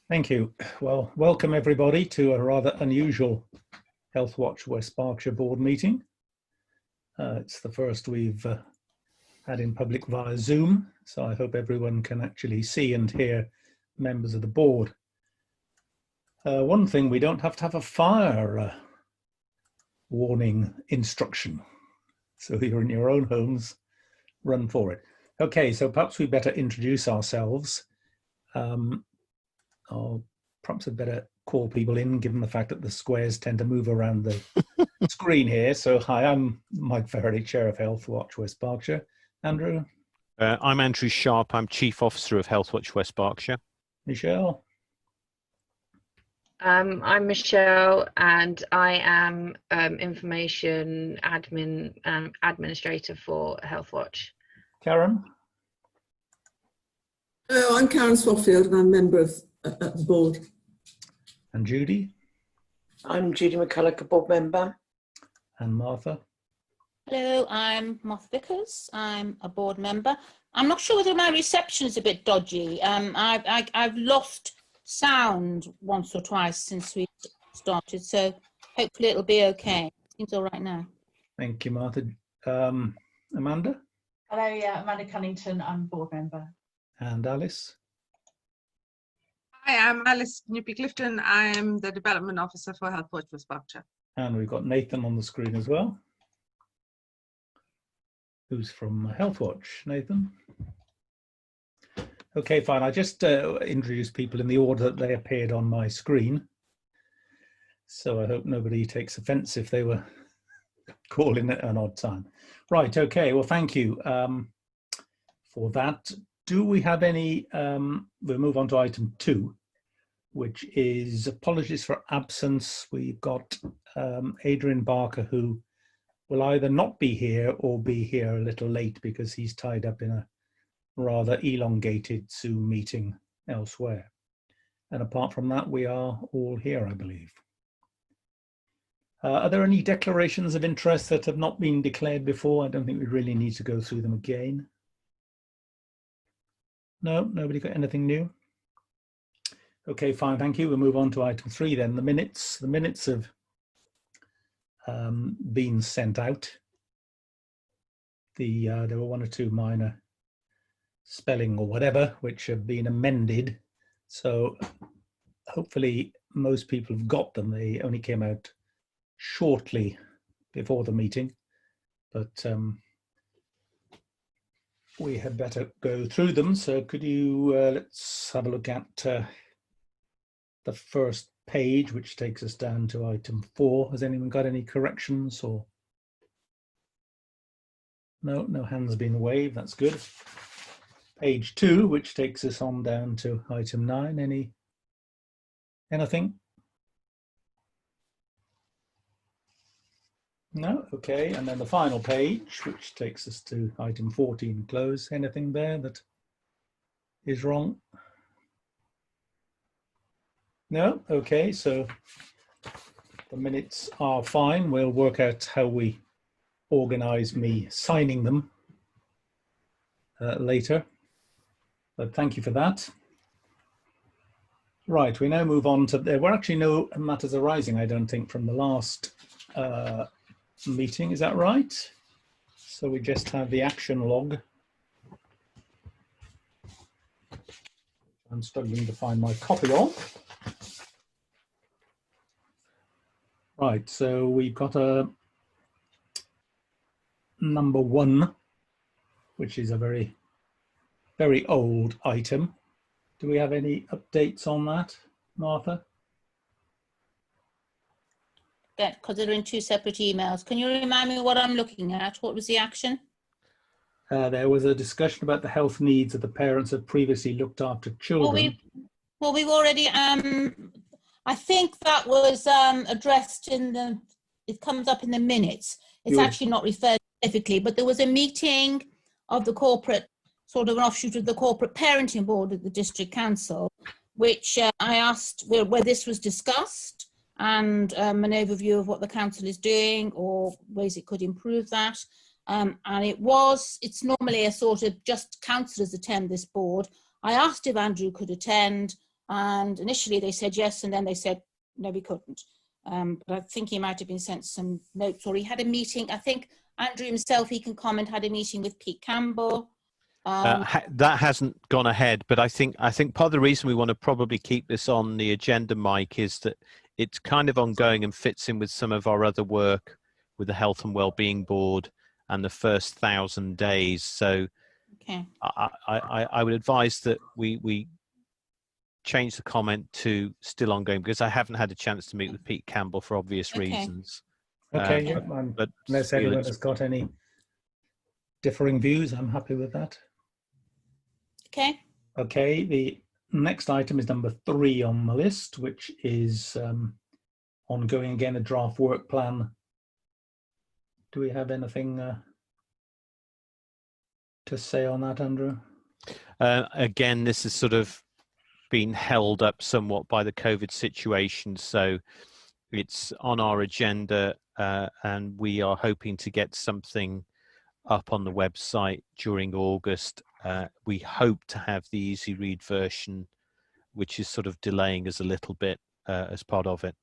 Thank you. Well, welcome everybody to a rather unusual Healthwatch West Berkshire board meeting. It's the first we've had in public via Zoom, so I hope everyone can actually see and hear members of the board. One thing, we don't have to have a fire warning instruction, so you're in your own homes, run for it. Okay, so perhaps we better introduce ourselves. Or perhaps I'd better call people in, given the fact that the squares tend to move around the screen here. So hi, I'm Mike Faraday, Chair of Healthwatch West Berkshire. Andrew? I'm Andrew Sharp. I'm Chief Officer of Healthwatch West Berkshire. Michelle? I'm Michelle, and I am Information Administrator for Healthwatch. Karen? I'm Karen Swaffield, and I'm a member of the board. And Judy? I'm Judy McCulloch, a board member. And Martha? Hello, I'm Martha Vickers. I'm a board member. I'm not sure whether my reception is a bit dodgy. I've lost sound once or twice since we started, so hopefully it'll be okay. Seems all right now. Thank you, Martha. Amanda? Hello, yeah, Amanda Cunnington. I'm a board member. And Alice? Hi, I'm Alice Newby-Clifton. I am the Development Officer for Healthwatch West Berkshire. And we've got Nathan on the screen as well. Who's from Healthwatch? Nathan? Okay, fine. I just introduced people in the order that they appeared on my screen. So I hope nobody takes offense if they were calling at an odd time. Right, okay. Well, thank you for that. Do we have any, we'll move on to item 2, which is apologies for absence. We've got Adrian Barker, who will either not be here or be here a little late because he's tied up in a rather elongated Zoom meeting elsewhere. And apart from that, we are all here, I believe. Are there any declarations of interest that have not been declared before? I don't think we really need to go through them again. No, nobody got anything new? Okay, fine, thank you. We'll move on to item 3 then. The minutes have been sent out. There were 1 or 2 minor spelling or whatever which have been amended. So hopefully most people have got them. They only came out shortly before the meeting, but we had better go through them. So could you, let's have a look at the first page, which takes us down to item 4. Has anyone got any corrections or? No hands been waved, that's good. Page 2, which takes us on down to item 9. Anything? No, okay, and then the final page, which takes us to item 14, close. Anything there that is wrong? No, okay, so the minutes are fine. We'll work out how we organize me signing them later, but thank you for that. Right, we now move on to, there were actually no matters arising, I don't think, from the last meeting, is that right? So we just have the action log. I'm struggling to find my copy of. Right, so we've got a number 1, which is a very, very old item. Do we have any updates on that, Martha? Because they're in 2 separate emails. Can you remind me what I'm looking at? What was the action? There was a discussion about the health needs of the parents that previously looked after children. Well, we've already, I think that was addressed in the, it comes up in the minutes. It's actually not referred specifically, but there was a meeting of the corporate, sort of an offshoot of the corporate parenting board at the district council, which I asked where this was discussed, and an overview of what the council is doing or ways it could improve that. And it's normally a sort of just councillors attend this board. I asked if Andrew could attend, And initially they said yes, and then they said no, we couldn't. But I think he might have been sent some notes, or he had a meeting. I think Andrew himself, he can comment, had a meeting with Pete Campbell. That hasn't gone ahead, but I think part of the reason we want to probably keep this on the agenda, Mike, is that it's kind of ongoing and fits in with some of our other work with the Health and Wellbeing Board and the first 1,000 days. So Okay. I would advise that we change the comment to still ongoing, because I haven't had a chance to meet with Pete Campbell for obvious reasons. Okay, yeah, but unless feel anyone it's- has got any differing views, I'm happy with that. Okay. Okay, the next item is number 3 on the list, which is ongoing again, a draft work plan. Do we have anything to say on that, Andrew? Again, this has sort of been held up somewhat by the COVID situation, so it's on our agenda, and we are hoping to get something up on the website during August. We hope to have the easy read version, which is sort of delaying us a little bit as part of it.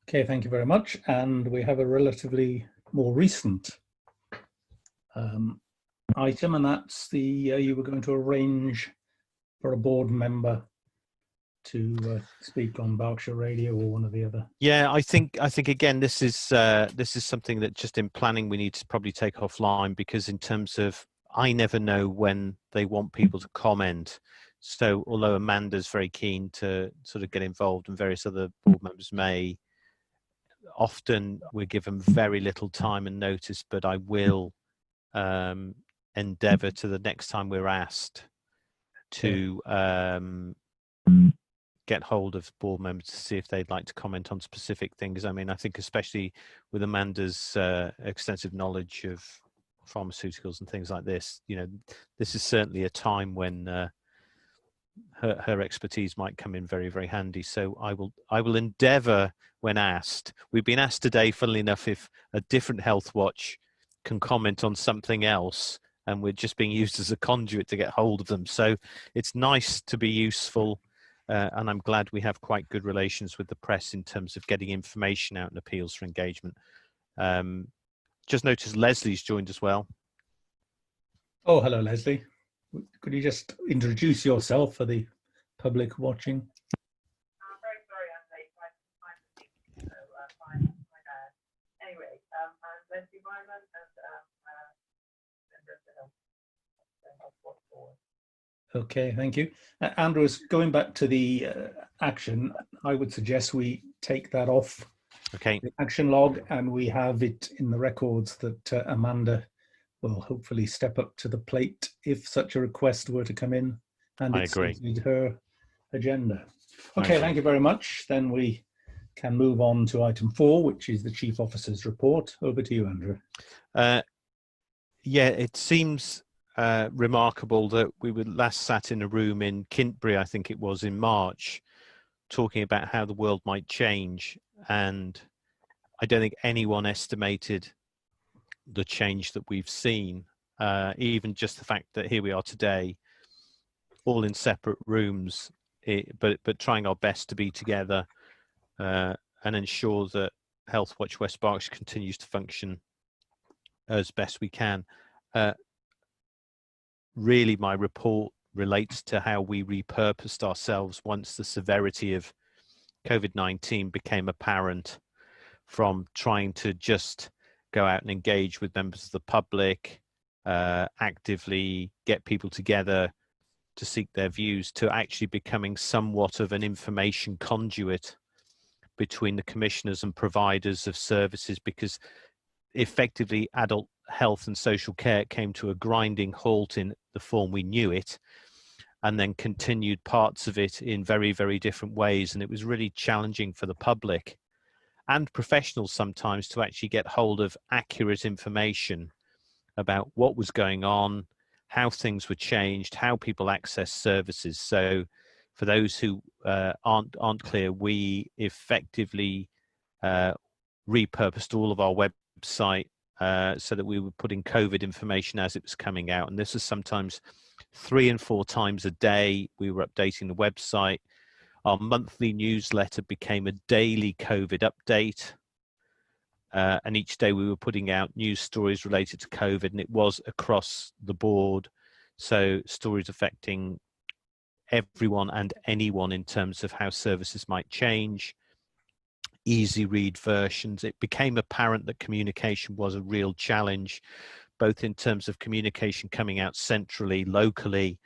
Okay, thank you very much. And we have a relatively more recent item, and that's the you were going to arrange for a board member to speak on Berkshire Radio or one of the other. Yeah, I think again this is something that just in planning we need to probably take offline, because in terms of I never know when they want people to comment. So although Amanda's very keen to sort of get involved and various other board members may, often we're given very little time and notice, but I will endeavour to the next time we're asked to get hold of board members to see if they'd like to comment on specific things. I mean, I think especially with Amanda's extensive knowledge of pharmaceuticals and things like this, you know, this is certainly a time when her expertise might come in very, very handy. So I will endeavour when asked. We've been asked today, funnily enough, if a different Healthwatch can comment on something else, and we're just being used as a conduit to get hold of them. So it's nice to be useful, and I'm glad we have quite good relations with the press in terms of getting information out and appeals for engagement. Just noticed Leslie's joined as well. Oh, hello, Leslie. Could you just introduce yourself for the public watching? I'm very sorry I'm late. I'm so my bad. Anyway, I'm Leslie Wyman and member of the Healthwatch board. Okay, thank you. Andrew, going back to the action, I would suggest we take that off Okay. the action log, and we have it in the records that Amanda will hopefully step up to the plate if such a request were to come in, and I it's agree. indeed her agenda. Okay, Okay. thank you very much. Then we can move on to item 4, which is the Chief Officer's report. Over to you, Andrew. Yeah, it seems remarkable that we were last sat in a room in Kintbury, I think it was in March, talking about how the world might change, and I don't think anyone estimated the change that we've seen. Even just the fact that here we are today, all in separate rooms, but trying our best to be together and ensure that Healthwatch West Berkshire continues to function as best we can. Really, my report relates to how we repurposed ourselves once the severity of COVID-19 became apparent, from trying to just go out and engage with members of the public, actively get people together to seek their views, to actually becoming somewhat of an information conduit between the commissioners and providers of services, because effectively adult health and social care came to a grinding halt in the form we knew it, and then continued parts of it in very, very different ways. And it was really challenging for the public and professionals sometimes to actually get hold of accurate information about what was going on, how things were changed, how people access services. So for those who aren't clear, we effectively repurposed all of our website so that we were putting COVID information as it was coming out. And this was sometimes 3 and 4 times a day. We were updating the website. Our monthly newsletter became a daily COVID update. And each day we were putting out news stories related to COVID, and it was across the board. So stories affecting everyone and anyone in terms of how services might change, easy read versions. It became apparent that communication was a real challenge, both in terms of communication coming out centrally, locally,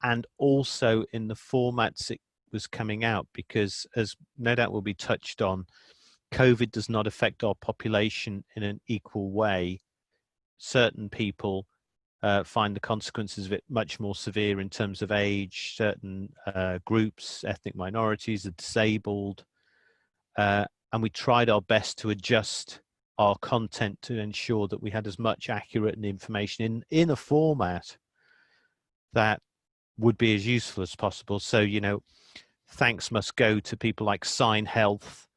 and also in the formats it was coming out, because as no doubt will be touched on, COVID does not affect our population in an equal way. Certain people find the consequences of it much more severe in terms of age, certain groups, ethnic minorities, the disabled, and we tried our best to adjust our content to ensure that we had as much accurate information in a format that would be as useful as possible. So, you know, thanks must go to people like Sign Health,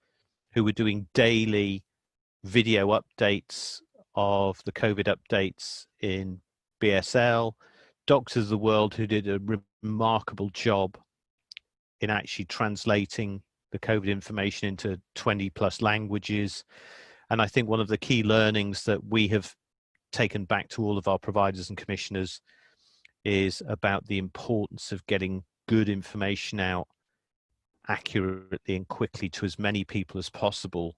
who were doing daily video updates of the COVID updates in BSL, Doctors of the World, who did a remarkable job in actually translating the COVID information into 20+ languages. And I think one of the key learnings that we have taken back to all of our providers and commissioners is about the importance of getting good information out accurately and quickly to as many people as possible,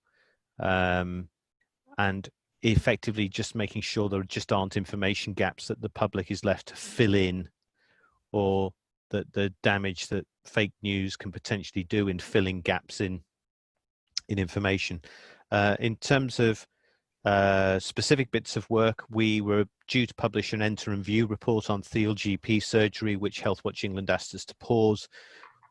and effectively just making sure there just aren't information gaps that the public is left to fill in, or that the damage that fake news can potentially do in filling gaps in information. In terms of specific bits of work, we were due to publish an enter and view report on Theal GP surgery, which Healthwatch England asked us to pause.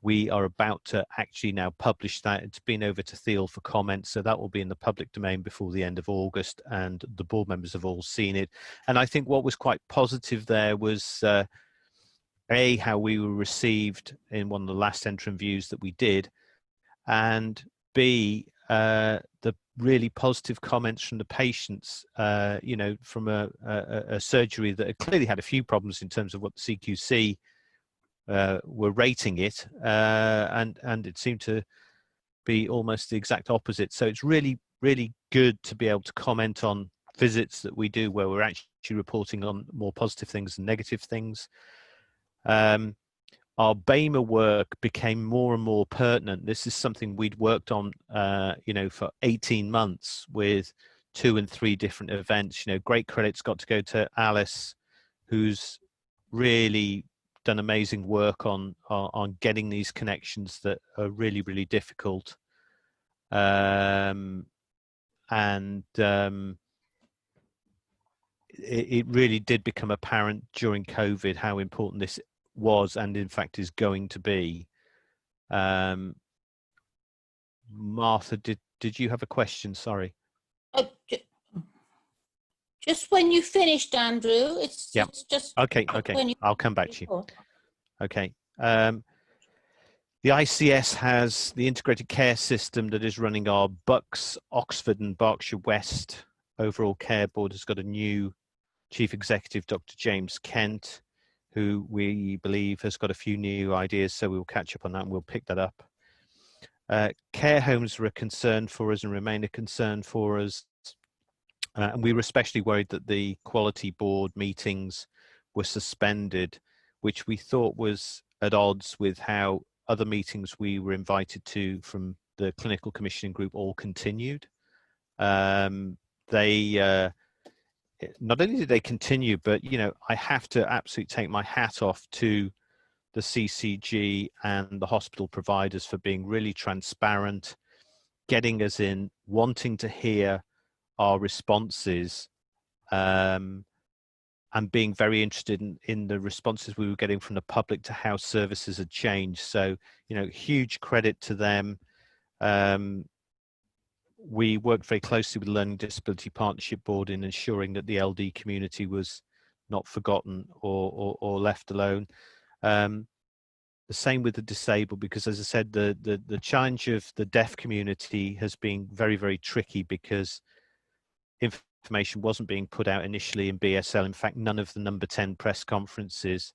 We are about to actually now publish that. It's been over to Theal for comments, so that will be in the public domain before the end of August, and the board members have all seen it. And I think what was quite positive there was A, how we were received in one of the last enter and views that we did, and B, the really positive comments from the patients, you know, from a surgery that had clearly had a few problems in terms of what the CQC were rating it, and it seemed to be almost the exact opposite. So it's really, really good to be able to comment on visits that we do where we're actually reporting on more positive things than negative things. Our BEMA work became more and more pertinent. This is something we'd worked on, you know, for 18 months with 2 and 3 different events. You know, great credit's got to go to Alice, who's really done amazing work on getting these connections that are really, really difficult. It really did become apparent during COVID how important this was, and in fact is going to be. Martha, did you have a question? Sorry. Just when you finished, Andrew, it's just okay. I'll come back to you. Okay. The ICS has the integrated care system that is running our Bucks, Oxford and Berkshire West overall care board. Has got a new chief executive, Dr. James Kent, who we believe has got a few new ideas, so we'll catch up on that and we'll pick that up. Care homes were a concern for us and remain a concern for us. And we were especially worried that the quality board meetings were suspended, which we thought was at odds with how other meetings we were invited to from the clinical commissioning group all continued. Not only did they continue, but, you know, I have to absolutely take my hat off to the CCG and the hospital providers for being really transparent, getting us in, wanting to hear our responses, and being very interested in the responses we were getting from the public to how services had changed. So, you know, huge credit to them. We worked very closely with the Learning Disability Partnership Board in ensuring that the LD community was not forgotten or left alone. The same with the disabled, because as I said, the challenge of the deaf community has been very, very tricky, because information wasn't being put out initially in BSL. In fact, none of the number 10 press conferences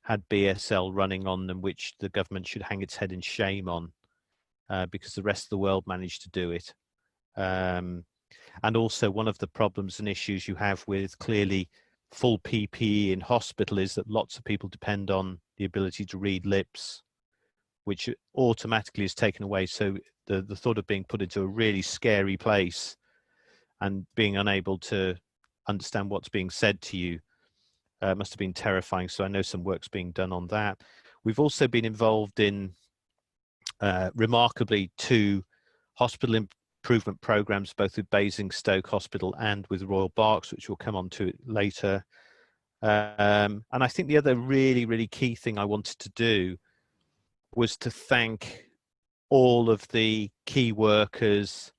had BSL running on them, which the government should hang its head in shame on, because the rest of the world managed to do it. And also, one of the problems and issues you have with clearly full PPE in hospital is that lots of people depend on the ability to read lips, which automatically is taken away. So the thought of being put into a really scary place and being unable to understand what's being said to you must have been terrifying. So I know some work's being done on that. We've also been involved in, remarkably, 2 hospital improvement programs, both with Basingstoke Hospital and with Royal Berks, which we'll come on to later. And I think the other really, really key thing I wanted to do was to thank all of the key workers,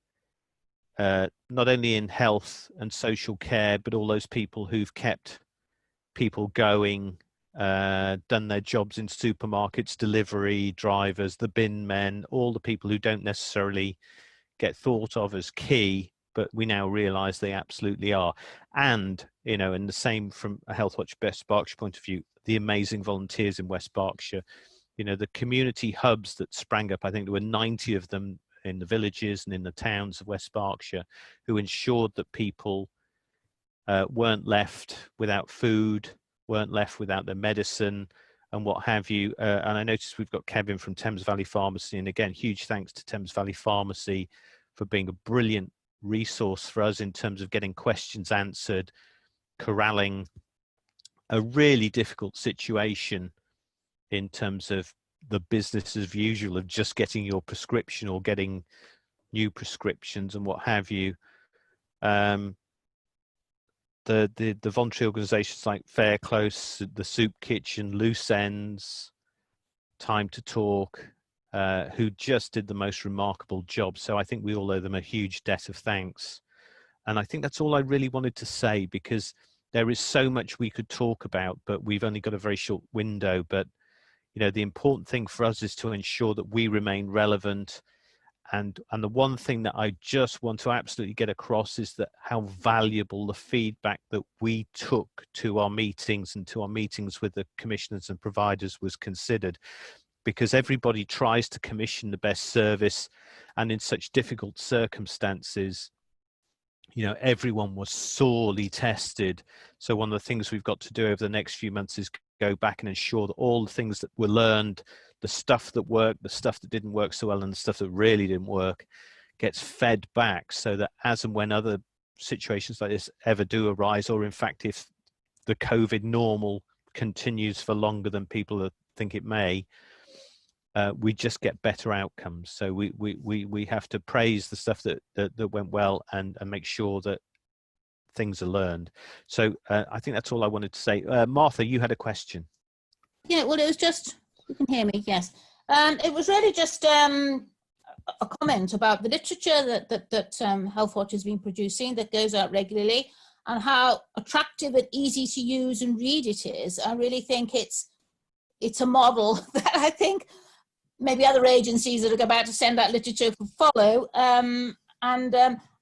not only in health and social care, but all those people who've kept people going, done their jobs in supermarkets, delivery drivers, the bin men, all the people who don't necessarily get thought of as key, but we now realize they absolutely are. And, you know, and the same from a Healthwatch West Berkshire point of view, the amazing volunteers in West Berkshire, you know, the community hubs that sprang up. I think there were 90 of them in the villages and in the towns of West Berkshire, who ensured that people weren't left without food, weren't left without their medicine and what have you. And I noticed we've got Kevin from Thames Valley Pharmacy. And again, huge thanks to Thames Valley Pharmacy for being a brilliant resource for us in terms of getting questions answered, corralling a really difficult situation in terms of the business as usual of just getting your prescription or getting new prescriptions and what have you. The voluntary organisations like Fair Close, the Soup Kitchen, Loose Ends, Time to Talk, who just did the most remarkable job. So I think we all owe them a huge debt of thanks. And I think that's all I really wanted to say, because there is so much we could talk about, but we've only got a very short window. But, you know, the important thing for us is to ensure that we remain relevant. And the one thing that I just want to absolutely get across is that how valuable the feedback that we took to our meetings and to our meetings with the commissioners and providers was considered, because everybody tries to commission the best service, and in such difficult circumstances, you know, everyone was sorely tested. So one of the things we've got to do over the next few months is go back and ensure that all the things that were learned, the stuff that worked, the stuff that didn't work so well, and the stuff that really didn't work gets fed back, so that as and when other situations like this ever do arise, or in fact, if the COVID normal continues for longer than people think it may, we just get better outcomes. So we have to praise the stuff that went well and make sure that things are learned. So I think that's all I wanted to say. Martha, you had a question. Yeah, well, it was just, you can hear me, yes. It was really just a comment about the literature that Healthwatch has been producing that goes out regularly, and how attractive and easy to use and read it is. I really think it's a model that I think maybe other agencies that are about to send out literature will follow.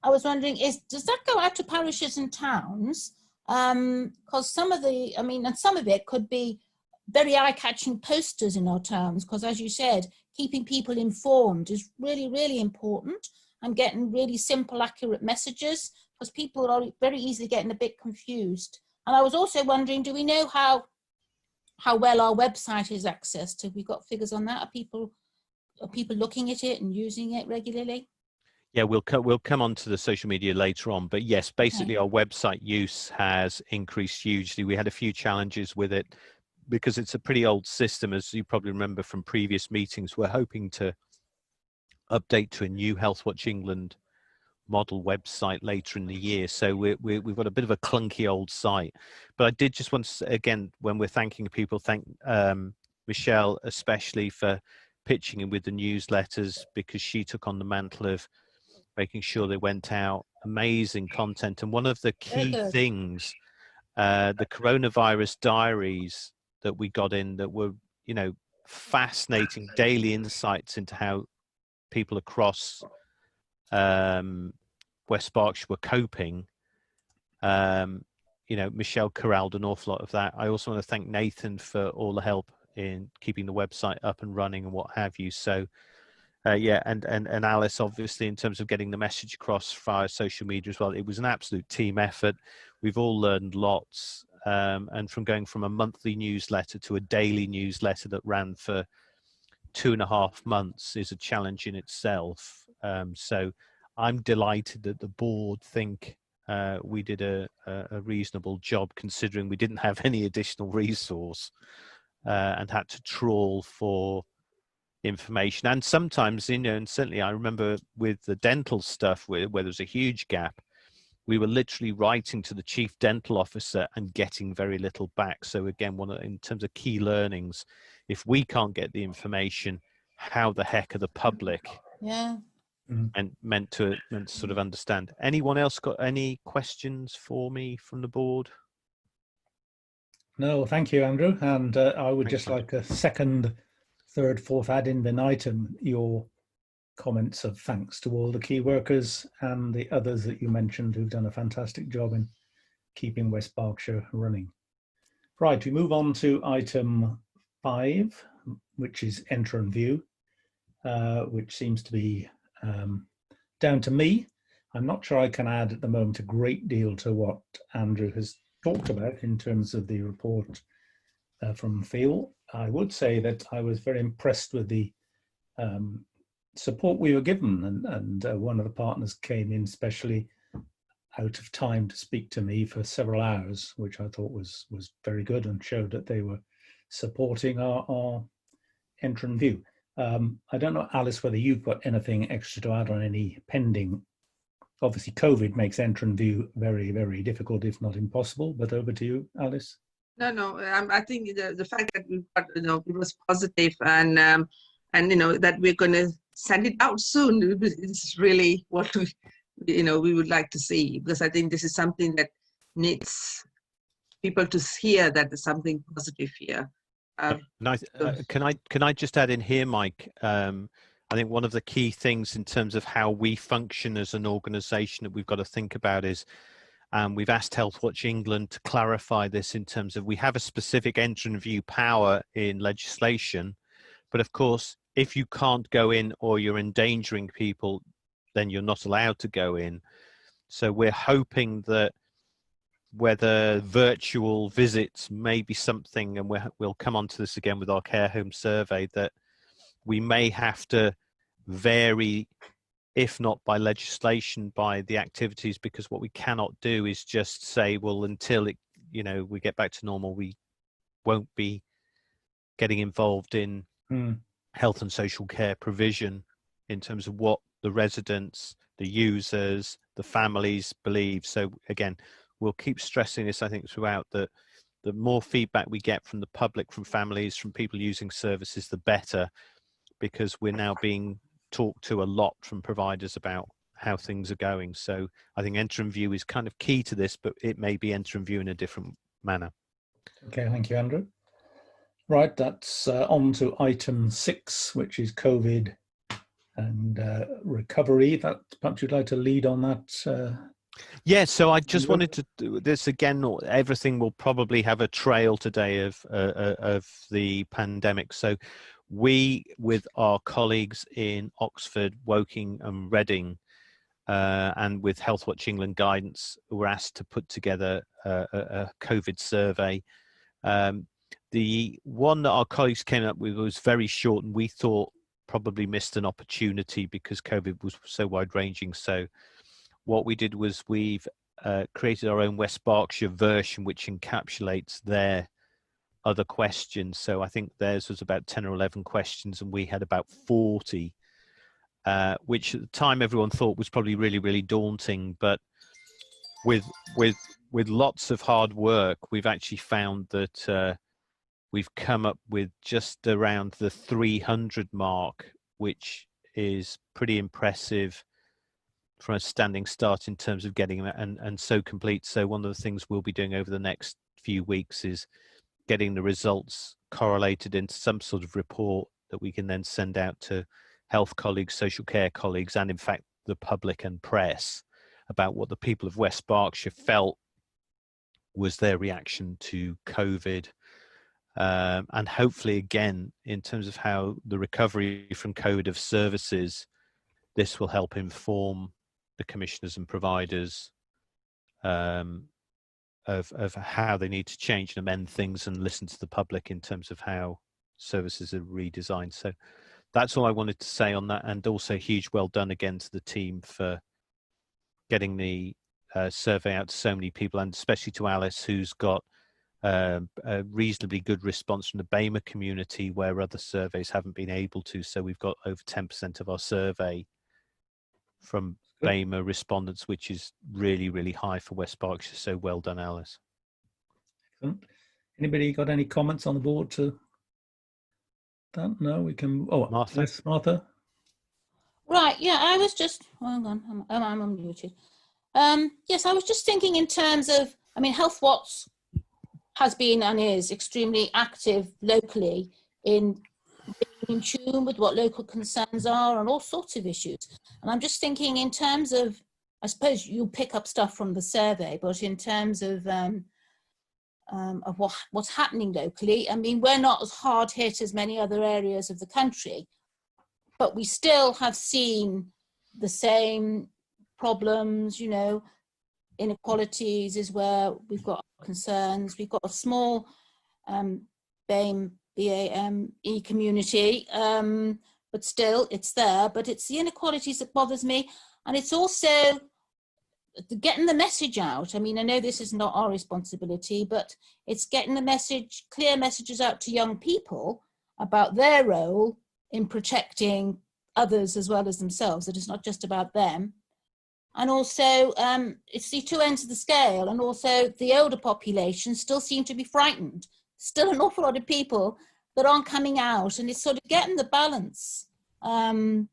I was wondering, does that go out to parishes and towns? Because some of it could be very eye-catching posters in our towns, because as you said, keeping people informed is really, really important, and getting really simple, accurate messages, because people are very easily getting a bit confused. And I was also wondering, do we know how well our website is accessed? Have we got figures on that? Are people looking at it and using it regularly? Yeah, we'll come on to the social media later on, but yes, basically our website use has increased hugely. We had a few challenges with it because it's a pretty old system, as you probably remember from previous meetings. We're hoping to update to a new Healthwatch England model website later in the year, so we've got a bit of a clunky old site. But I did just want to say, again, when we're thanking people, thank Michelle especially for pitching in with the newsletters, because she took on the mantle of making sure they went out. Amazing content. And one of the key things, the coronavirus diaries that we got in that were, you know, fascinating daily insights into how people across West Berkshire were coping, Michelle corralled an awful lot of that. I also want to thank Nathan for all the help in keeping the website up and running and what have you. So and Alice, obviously, in terms of getting the message across via social media as well. It was an absolute team effort. We've all learned lots, and from going from a monthly newsletter to a daily newsletter that ran for 2.5 months is a challenge in itself. So I'm delighted that the board think we did a reasonable job, considering we didn't have any additional resource and had to trawl for information. And sometimes, and certainly I remember with the dental stuff where there's a huge gap, we were literally writing to the chief dental officer and getting very little back. So again, in terms of key learnings, if we can't get the information, how the heck are the public and meant to sort of understand? Anyone else got any questions for me from the board? No, thank you, Andrew. And I would just like a second, third, fourth ad infinitum your comments of thanks to all the key workers and the others that you mentioned who've done a fantastic job in keeping West Berkshire running. Right, we move on to item 5, which is enter and view, which seems to be down to me. I'm not sure I can add at the moment a great deal to what Andrew has talked about in terms of the report from Phil. I would say that I was very impressed with the support we were given, and one of the partners came in specially out of time to speak to me for several hours, which I thought was very good and showed that they were supporting our enter and view. I don't know, Alice, whether you've got anything extra to add on any pending. Obviously, COVID makes enter and view very, very difficult, if not impossible. But over to you, Alice. No. I think the fact that we got, it was positive, and that we're going to send it out soon is really what we would like to see, because I think this is something that needs people to hear that there's something positive here. Can I just add in here, Mike? I think one of the key things in terms of how we function as an organisation that we've got to think about is, we've asked Healthwatch England to clarify this in terms of, we have a specific enter and view power in legislation, but of course, if you can't go in or you're endangering people, then you're not allowed to go in. So we're hoping that whether virtual visits may be something, and we'll come on to this again with our care home survey, that we may have to vary, if not by legislation, by the activities, because what we cannot do is just say, well, until we get back to normal, we won't be getting involved in health and social care provision in terms of what the residents, the users, the families believe. So again, we'll keep stressing this, I think, throughout, that the more feedback we get from the public, from families, from people using services, the better, because we're now being talked to a lot from providers about how things are going. So I think enter and view is kind of key to this, but it may be enter and view in a different manner. Okay, thank you, Andrew. Right, that's on to item 6, which is COVID and recovery. That perhaps you'd like to lead on that. Yeah, so I just wanted to do this again. Everything will probably have a trail today of the pandemic. So we, with our colleagues in Oxford, Woking and Reading, and with Healthwatch England guidance, were asked to put together a COVID survey. The one that our colleagues came up with was very short, and we thought probably missed an opportunity because COVID was so wide-ranging. So what we did was we've created our own West Berkshire version, which encapsulates their other questions. So I think theirs was about 10 or 11 questions, and we had about 40, which at the time everyone thought was probably really, really daunting. But with lots of hard work, we've actually found that we've come up with just around the 300 mark, which is pretty impressive from a standing start in terms of getting that and so complete. So one of the things we'll be doing over the next few weeks is getting the results correlated into some sort of report that we can then send out to health colleagues, social care colleagues, and in fact the public and press about what the people of West Berkshire felt was their reaction to COVID. And hopefully, again, in terms of how the recovery from COVID of services, this will help inform the commissioners and providers of how they need to change and amend things and listen to the public in terms of how services are redesigned. So that's all I wanted to say on that, and also huge well done again to the team for getting the survey out to so many people, and especially to Alice, who's got a reasonably good response from the BAME community where other surveys haven't been able to. So we've got over 10% of our survey from BAME respondents, which is really, really high for West Berkshire. So well done, Alice. Excellent. Anybody got any comments on the board to that? No, we can. Oh, Martha. Yes, Martha. Right, yeah, I was just, hang on, I'm unmuted. Yes, I was just thinking in terms of, I mean, Healthwatch has been and is extremely active locally in being in tune with what local concerns are and all sorts of issues. And I'm just thinking in terms of, I suppose you'll pick up stuff from the survey, but in terms of what's happening locally, I mean, we're not as hard hit as many other areas of the country, but we still have seen the same problems, you know, inequalities is where we've got concerns. We've got a small BAME community, but still it's there. But it's the inequalities that bothers me. And it's also getting the message out. I mean, I know this is not our responsibility, but it's getting the message, clear messages out to young people about their role in protecting others as well as themselves. That it's not just about them. And also, it's the two ends of the scale. And also the older population still seem to be frightened. Still an awful lot of people that aren't coming out. And it's sort of getting the balance and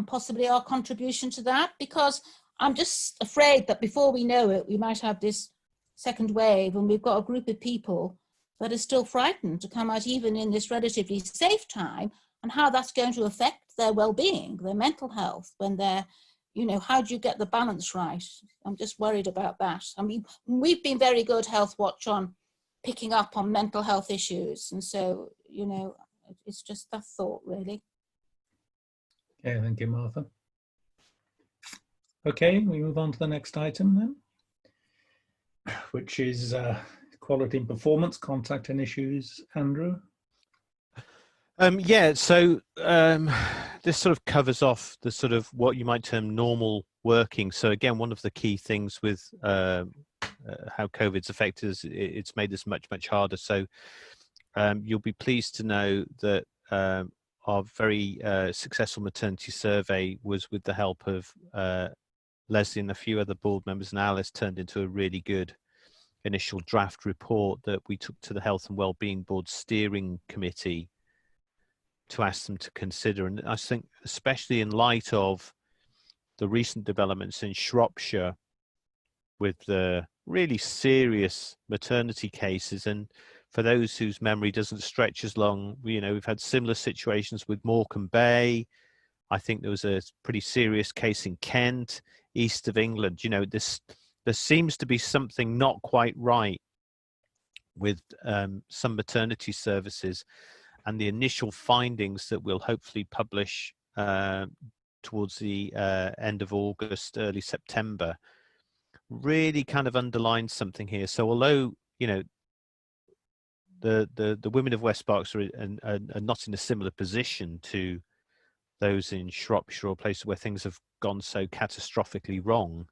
possibly our contribution to that, because I'm just afraid that before we know it, we might have this second wave and we've got a group of people that are still frightened to come out even in this relatively safe time, and how that's going to affect their well-being, their mental health, when they're, you know, how do you get the balance right? I'm just worried about that. I mean, we've been very good, Healthwatch, on picking up on mental health issues. And so, you know, it's just that thought, really. Okay, thank you, Martha. Okay, we move on to the next item then, which is quality and performance, contact and issues. Andrew? Yeah, so this sort of covers off the sort of what you might term normal working. So again, one of the key things with how COVID's affected us, it's made this much, much harder. So you'll be pleased to know that our very successful maternity survey was with the help of Leslie and a few other board members, and Alice turned into a really good initial draft report that we took to the Health and Wellbeing Board Steering Committee to ask them to consider. And I think especially in light of the recent developments in Shropshire with the really serious maternity cases, and for those whose memory doesn't stretch as long, you know, we've had similar situations with Morecambe Bay. I think there was a pretty serious case in Kent, east of England. You know, there seems to be something not quite right with some maternity services. And the initial findings that we'll hopefully publish towards the end of August, early September, really kind of underlines something here. So although, you know, the women of West Berkshire are not in a similar position to those in Shropshire or places where things have gone so catastrophically wrong,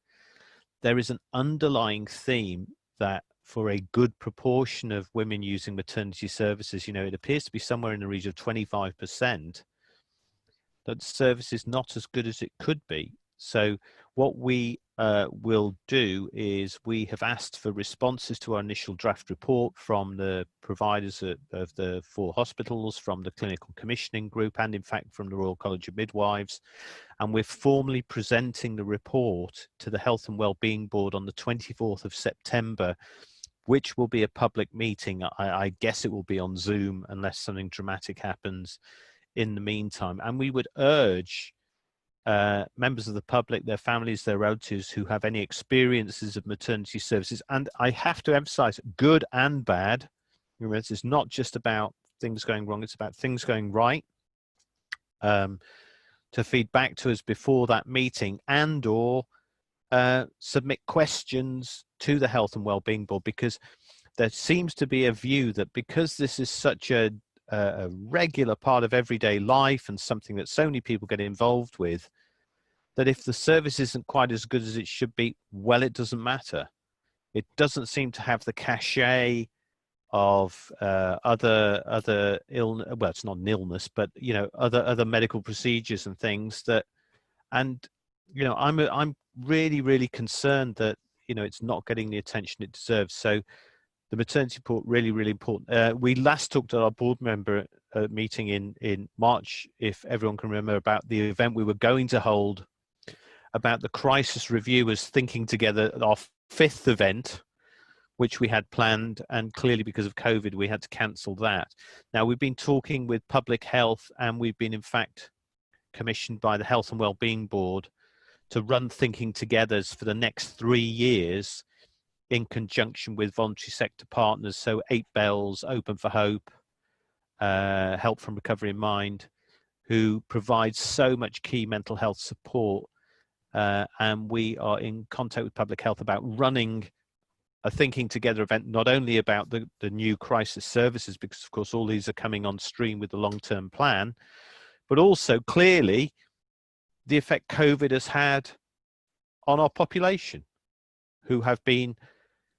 there is an underlying theme that for a good proportion of women using maternity services, you know, it appears to be somewhere in the region of 25%, that the service is not as good as it could be. So what we will do is we have asked for responses to our initial draft report from the providers of the 4 hospitals, from the clinical commissioning group, and in fact from the Royal College of Midwives. And we're formally presenting the report to the Health and Wellbeing Board on the 24th of September, which will be a public meeting. I guess it will be on Zoom unless something dramatic happens in the meantime. And we would urge members of the public, their families, their relatives who have any experiences of maternity services. And I have to emphasize, good and bad. Remember, it's not just about things going wrong, it's about things going right. To feed back to us before that meeting, and or submit questions to the Health and Wellbeing Board, because there seems to be a view that because this is such a regular part of everyday life and something that so many people get involved with, that if the service isn't quite as good as it should be, well, it doesn't matter. It doesn't seem to have the cachet of other illness. Well, it's not an illness, but you know, other medical procedures and things that. And you know, I'm really concerned that, you know, it's not getting the attention it deserves. So the maternity report really important. We last talked at our board member meeting in March, if everyone can remember, about the event we were going to hold about the crisis review as thinking together, our 5th event, which we had planned, and clearly because of COVID we had to cancel that. Now we've been talking with public health, and we've been in fact commissioned by the Health and Wellbeing Board to run thinking togethers for the next 3 years in conjunction with voluntary sector partners. So 8 Bells, Open for Hope, Help from Recovery in Mind, who provide so much key mental health support. And we are in contact with public health about running a thinking together event, not only about the new crisis services, because of course all these are coming on stream with the long-term plan, but also clearly the effect COVID has had on our population, who have been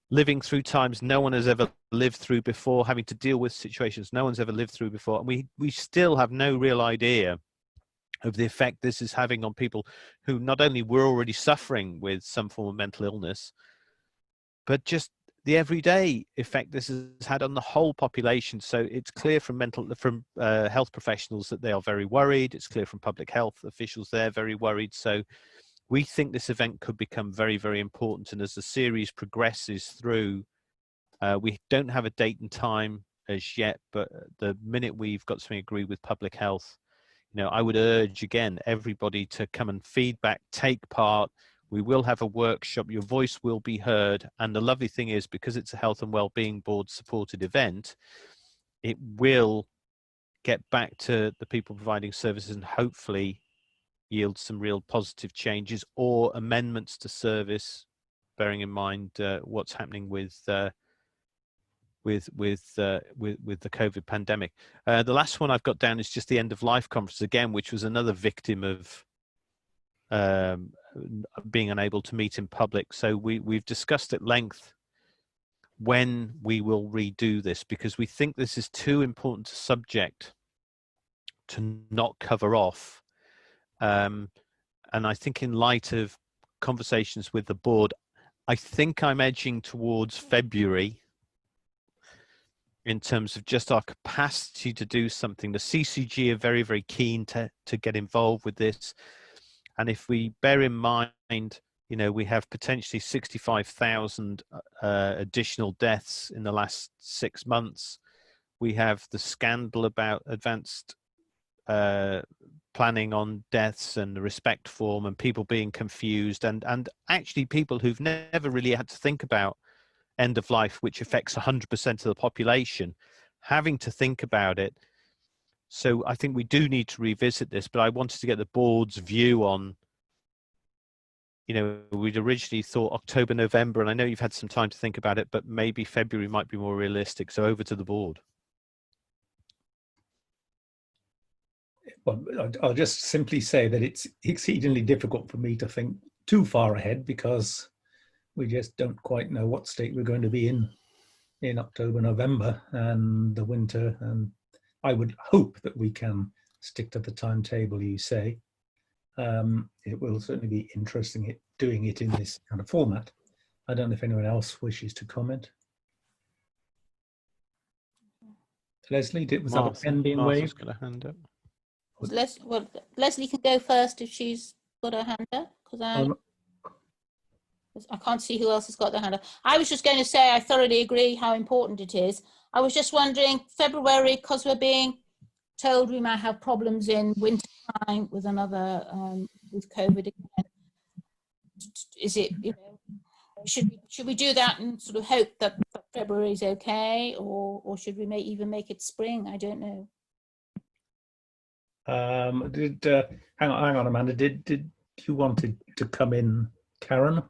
living through times no one has ever lived through before, having to deal with situations no one's ever lived through before. And we still have no real idea of the effect this is having on people who not only were already suffering with some form of mental illness, but just the everyday effect this has had on the whole population. So it's clear from health professionals that they are very worried. It's clear from public health officials they're very worried. So we think this event could become very important. And as the series progresses through, we don't have a date and time as yet, but the minute we've got something agreed with public health, you know, I would urge again everybody to come and feedback, take part. We will have a workshop, your voice will be heard. And the lovely thing is, because it's a Health and Wellbeing Board supported event, it will get back to the people providing services and hopefully yield some real positive changes or amendments to service, bearing in mind what's happening with the COVID pandemic. The last one I've got down is just the end of life conference again, which was another victim of being unable to meet in public. So we've discussed at length when we will redo this, because we think this is too important a subject to not cover off. And I think in light of conversations with the board, I think I'm edging towards February in terms of just our capacity to do something. The CCG are very keen to get involved with this. And if we bear in mind, you know, we have potentially 65,000 additional deaths in the last 6 months. We have the scandal about advanced planning on deaths and the respect form, and people being confused, and actually people who've never really had to think about end of life, which affects 100% of the population, having to think about it. So I think we do need to revisit this, but I wanted to get the board's view on, you know, we'd originally thought October, November, and I know you've had some time to think about it, but maybe February might be more realistic. So over to the board. Well, I'll just simply say that it's exceedingly difficult for me to think too far ahead, because we just don't quite know what state we're going to be in October, November, and the winter. And I would hope that we can stick to the timetable you say. It will certainly be interesting doing it in this kind of format. I don't know if anyone else wishes to comment. Leslie, was that a pen being waved? Got a hand up. Leslie can go first if she's got her hand up, because I can't see who else has got their hand up. I was just going to say I thoroughly agree how important it is. I was just wondering, February, because we're being told we might have problems in winter time with another, with COVID again. Is it, you know, should we do that and sort of hope that February is okay, or should we even make it spring? I don't know. Hang on, Amanda. Did you want to come in, Karen?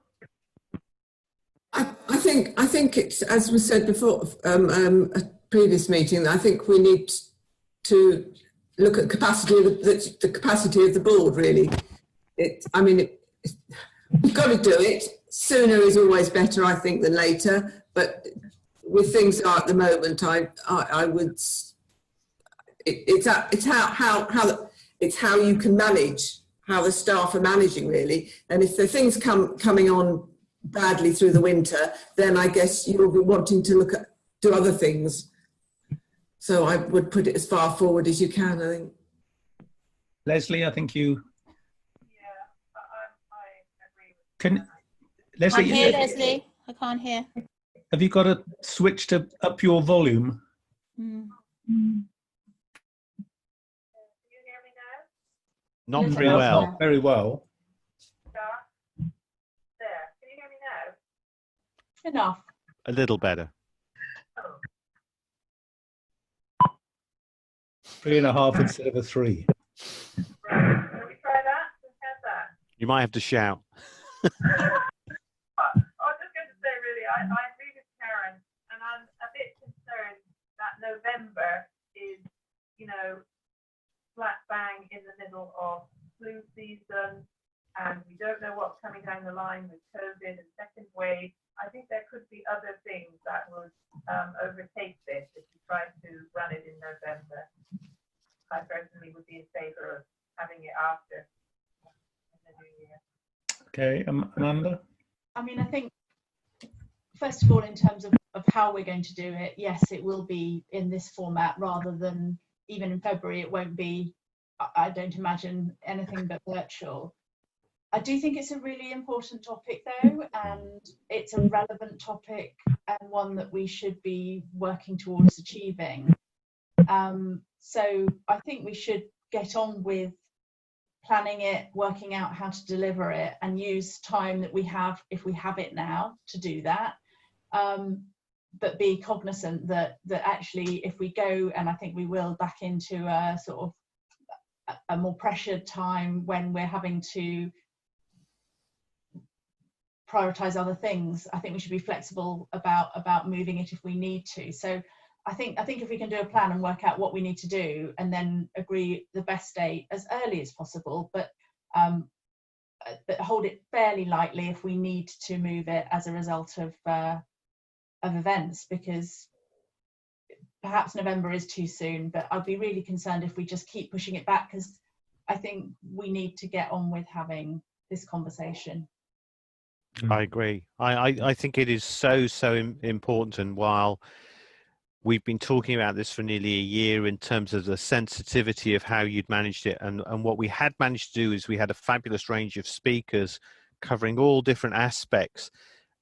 I think it's, as was said before, a previous meeting, I think we need to look at the capacity of the board, really. We've got to do it. Sooner is always better, I think, than later. But with things are at the moment, I would. It's how you can manage, how the staff are managing, really. And if the things coming on badly through the winter, then I guess you'll be wanting to do other things. So I would put it as far forward as you can, I think. Leslie, I think you. Yeah, I agree with Can Leslie? I can't hear, Leslie. I can't hear. Have you got to switch to up your volume? Mm. Can you hear me now? Not very well. Not very well. There. Can you hear me now? Enough. A little better. 3.5 instead of a 3. Right. Can we try that? How's that? You might have to shout. I was just going to say, really, I agree with Karen, and I'm a bit concerned that November is, you know, flat bang in the middle of flu season, and we don't know what's coming down the line with COVID and second wave. I think there could be other things that would overtake this if we tried to run it in November. I personally would be in favour of having it after the new year. Okay, Amanda? I mean, I think, first of all, in terms of how we're going to do it, yes, it will be in this format rather than, even in February, it won't be, I don't imagine, anything but virtual. I do think it's a really important topic, though, and it's a relevant topic and one that we should be working towards achieving. So I think we should get on with planning it, working out how to deliver it, and use time that we have, if we have it now, to do that. But be cognizant that actually, if we go, and I think we will, back into a sort of a more pressured time when we're having to prioritize other things, I think we should be flexible about moving it if we need to. So I think if we can do a plan and work out what we need to do, and then agree the best date as early as possible, but hold it fairly lightly if we need to move it as a result of events, because perhaps November is too soon. But I'd be really concerned if we just keep pushing it back, because I think we need to get on with having this conversation. I agree. I think it is so important, and while we've been talking about this for nearly a year in terms of the sensitivity of how you'd managed it, and what we had managed to do is we had a fabulous range of speakers covering all different aspects.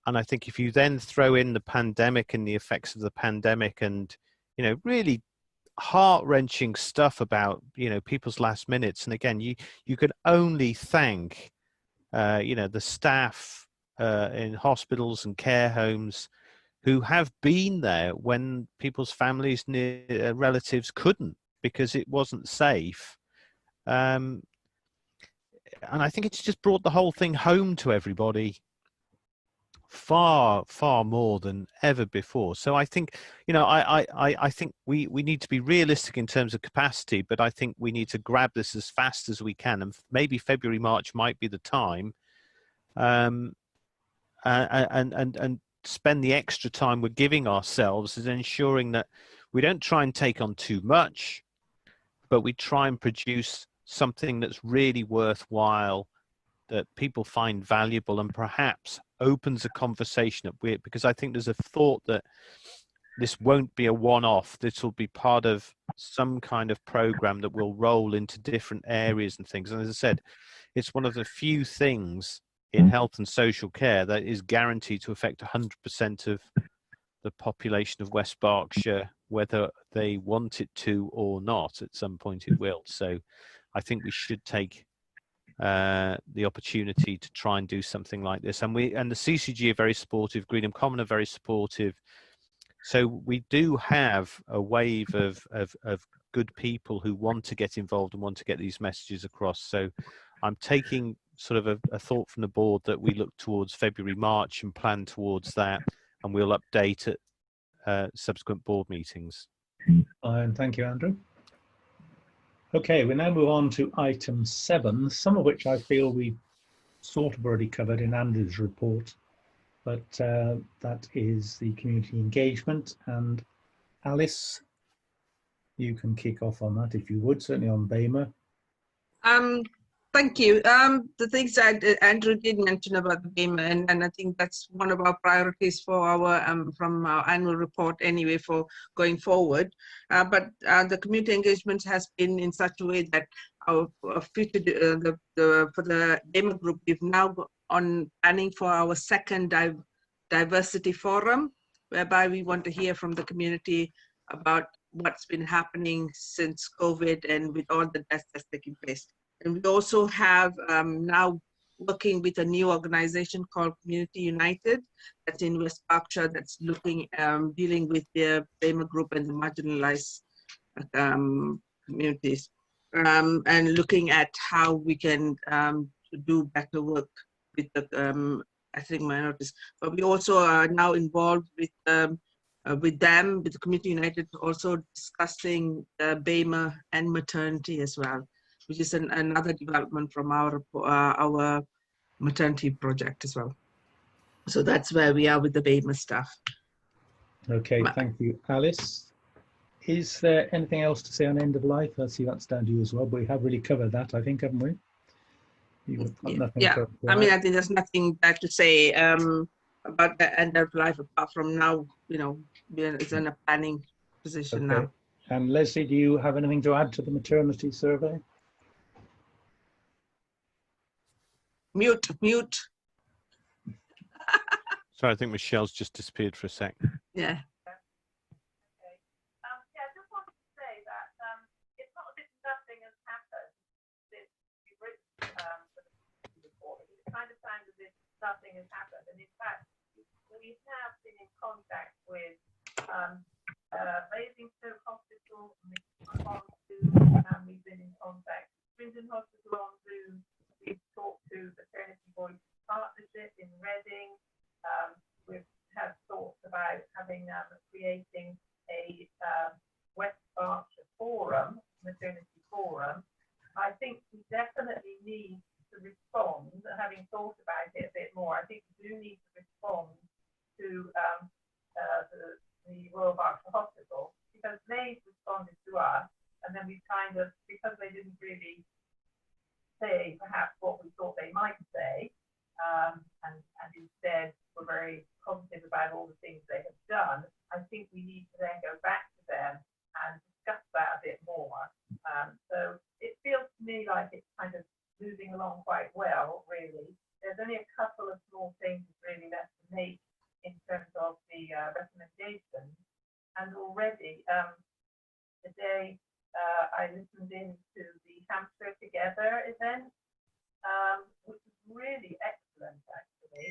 And I think if you then throw in the pandemic and the effects of the pandemic, and, you know, really heart-wrenching stuff about, you know, people's last minutes, and again, you can only thank you know, the staff in hospitals and care homes who have been there when people's families, relatives couldn't, because it wasn't safe. And I think it's just brought the whole thing home to everybody far more than ever before. So I think, you know, I think we need to be realistic in terms of capacity, but I think we need to grab this as fast as we can, and maybe February, March might be the time. And spend the extra time we're giving ourselves is ensuring that we don't try and take on too much, but we try and produce something that's really worthwhile, that people find valuable, and perhaps opens a conversation up with, because I think there's a thought that this won't be a one-off. This will be part of some kind of program that will roll into different areas and things. And as I said, it's one of the few things in health and social care that is guaranteed to affect 100% of the population of West Berkshire, whether they want it to or not. At some point it will. So I think we should take the opportunity to try and do something like this. And the CCG are very supportive, Greenham Common are very supportive. So we do have a wave of good people who want to get involved and want to get these messages across. So I'm taking sort of a thought from the board that we look towards February, March and plan towards that, and we'll update at subsequent board meetings. And thank you, Andrew. Okay, we now move on to item 7, some of which I feel we sort of already covered in Andrew's report, but that is the community engagement. And Alice, you can kick off on that if you would, certainly on BEMA. Thank you. The things that Andrew did mention about the BEMA, and I think that's one of our priorities for our from our annual report anyway for going forward. But the community engagement has been in such a way that our future for the BEMA group, we've now got on planning for our second diversity forum, whereby we want to hear from the community about what's been happening since COVID and with all the deaths that's taking place. And we also have now working with a new organization called Community United that's in West Berkshire that's looking, dealing with the BEMA group and the marginalized communities, and looking at how we can do better work with the ethnic minorities. But we also are now involved with them, with the Community United, also discussing BEMA and maternity as well, which is another development from our maternity project as well. So that's where we are with the BEMA stuff. Okay, thank you, Alice. Is there anything else to say on end of life? I see that's down to you as well, but we have really covered that, I think, haven't we? Yeah, I mean, I think there's nothing bad to say about the end of life apart from now, you know, it's in a planning position now. And Leslie, do you have anything to add to the maternity survey? Mute. So I think Michelle's just disappeared for a sec. Yeah. Yeah, I just wanted to say that it's not as if nothing has happened since you've written the report. It kind of sounds as if nothing has happened. And in fact, we have been in contact with Basingstoke Hospital on Zoom, and we've been in contact with Swindon Hospital on Zoom. We've talked to the Maternity Voice Partnership in Reading. We've had thoughts about having creating a West Berkshire forum, maternity forum. I think we definitely need to respond, having thought about it a bit more. I think we do need to respond to the Royal Berkshire Hospital, because they responded to us, and then we kind of, because they didn't really say perhaps what we thought they might say, and instead were very positive about all the things they have done, I think we need to then go back to them and discuss that a bit more. So it feels to me like it's kind of moving along quite well, really. There's only a couple of small things really left to make in terms of the recommendations. And already today I listened in to the Hamster Together event, which was really excellent actually,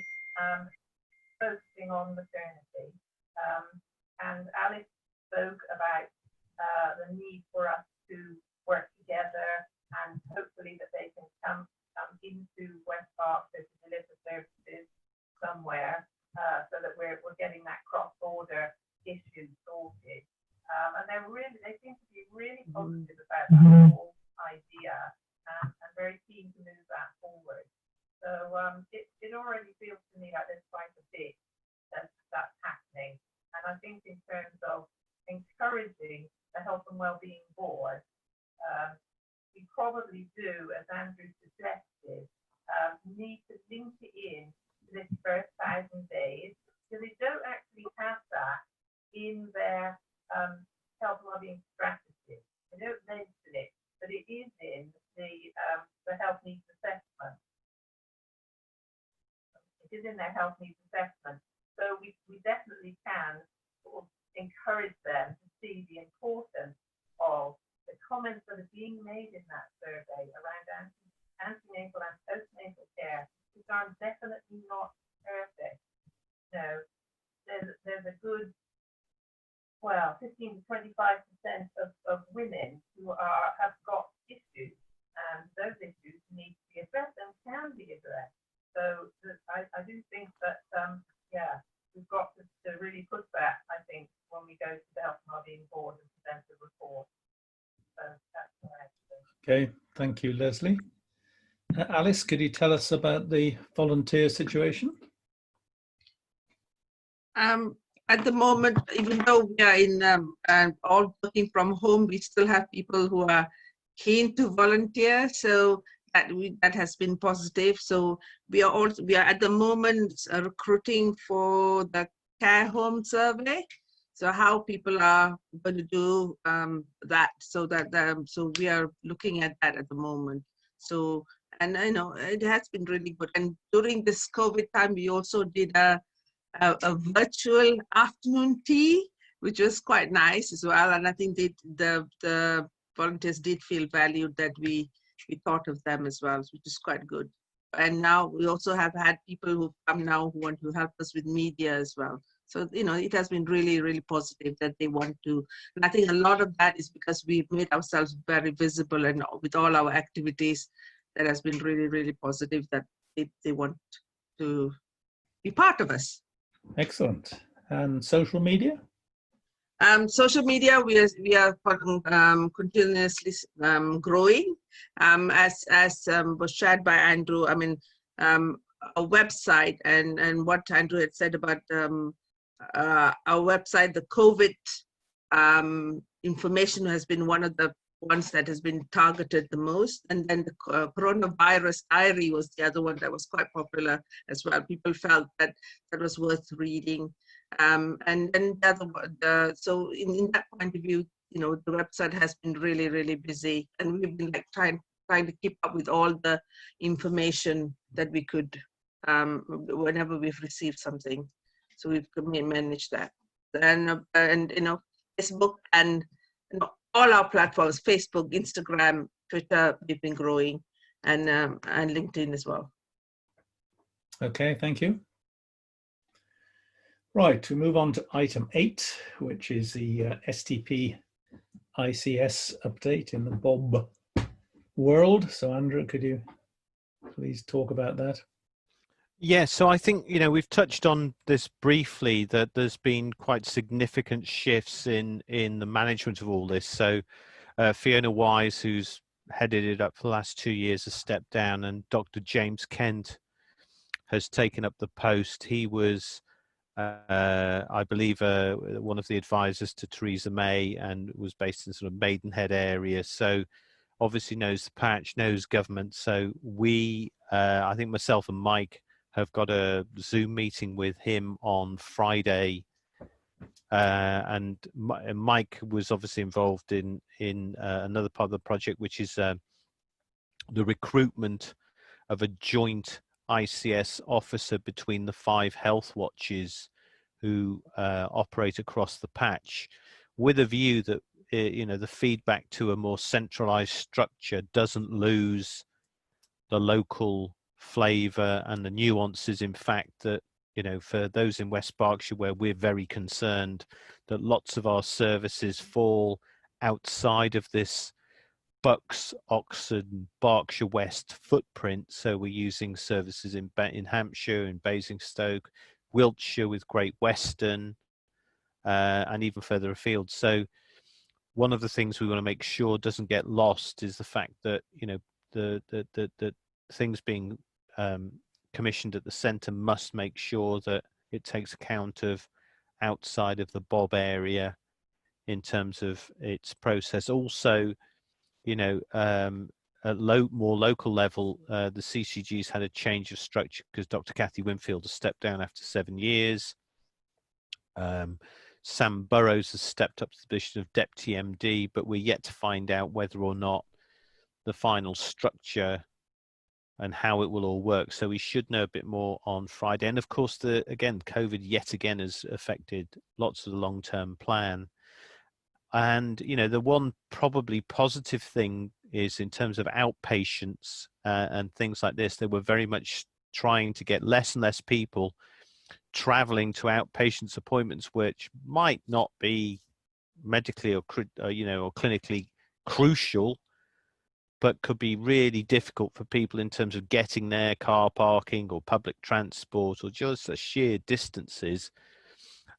focusing on maternity. And Alice spoke about the need for us to work together, and hopefully that they can come into West Berkshire to deliver services somewhere, so that we're getting that cross-border issue sorted. And they seem to be really positive about that whole idea, and very keen to move that forward. So it already feels to me like there's quite a bit that's happening. And I think in terms of encouraging the Health and Wellbeing Board, we probably do, as Andrew suggested, need to link it in to this first 1,000 days, because they don't actually have that in their health and wellbeing strategy. They don't mention it, but it is in the health needs assessment. It is in their health needs assessment. So we definitely can encourage them to see the importance of the comments that are being made in that survey around antenatal and postnatal care, which are definitely not perfect. No, there's a good, well, 15 to 25% of women who have got issues, and those issues need to be addressed and can be addressed. So I do think that, yeah, we've got to really push that, I think, when we go to the Health and Wellbeing Board and present the report. So that's what I think. Okay, thank you, Leslie. Alice, could you tell us about the volunteer situation? At the moment, even though we are in all working from home, we still have people who are keen to volunteer. So that has been positive. So we are at the moment recruiting for the care home survey. So how people are going to do that. So we are looking at that at the moment. So, and I know it has been really good. And during this COVID time, we also did a virtual afternoon tea, which was quite nice as well. And I think the volunteers did feel valued that we thought of them as well, which is quite good. And now we also have had people who come now who want to help us with media as well. So, you know, it has been really, really positive that they want to. And I think a lot of that is because we've made ourselves very visible, and with all our activities, that has been really, really positive that they want to be part of us. Excellent. And social media? Social media, we are continuously growing. As was shared by Andrew, I mean, a website and what Andrew had said about our website, the COVID information has been one of the ones that has been targeted the most. And then the coronavirus diary was the other one that was quite popular as well. People felt that was worth reading. And then so in that point of view, you know, the website has been really, really busy, and we've been like trying to keep up with all the information that we could whenever we've received something. So we've managed that. And you know, Facebook and all our platforms, Facebook, Instagram, Twitter, we've been growing, and LinkedIn as well. Okay, thank you. Right, we move on to item 8, which is the STP ICS update in the Bob world. So Andrew, could you please talk about that? Yeah, so I think, you know, we've touched on this briefly, that there's been quite significant shifts in the management of all this. So Fiona Wise, who's headed it up for the last 2 years, has stepped down, and Dr. James Kent has taken up the post. He was, I believe, one of the advisors to Theresa May, and was based in sort of Maidenhead area. So obviously knows the patch, knows government. So we, I think myself and Mike have got a Zoom meeting with him on Friday, and Mike was obviously involved in another part of the project, which is the recruitment of a joint ICS officer between the 5 Healthwatches who operate across the patch, with a view that you know, the feedback to a more centralized structure doesn't lose the local flavor and the nuances. In fact, that, you know, for those in West Berkshire, where we're very concerned that lots of our services fall outside of this Bucks, Oxford, Berkshire West footprint. So we're using services in Hampshire, in Basingstoke, Wiltshire with Great Western, and even further afield. So one of the things we want to make sure doesn't get lost is the fact that, you know, the things being commissioned at the centre must make sure that it takes account of outside of the Bob area in terms of its process. Also, you know, at more local level, the CCG's had a change of structure because Dr. Cathy Winfield has stepped down after 7 years. Sam Burrows has stepped up to the position of Deputy MD, but we're yet to find out whether or not the final structure and how it will all work. So we should know a bit more on Friday. And of course, COVID yet again has affected lots of the long-term plan. And, you know, the one probably positive thing is in terms of outpatients and things like this, they were very much trying to get less and less people traveling to outpatients appointments, which might not be medically or clinically crucial, but could be really difficult for people in terms of getting there, car parking or public transport or just the sheer distances.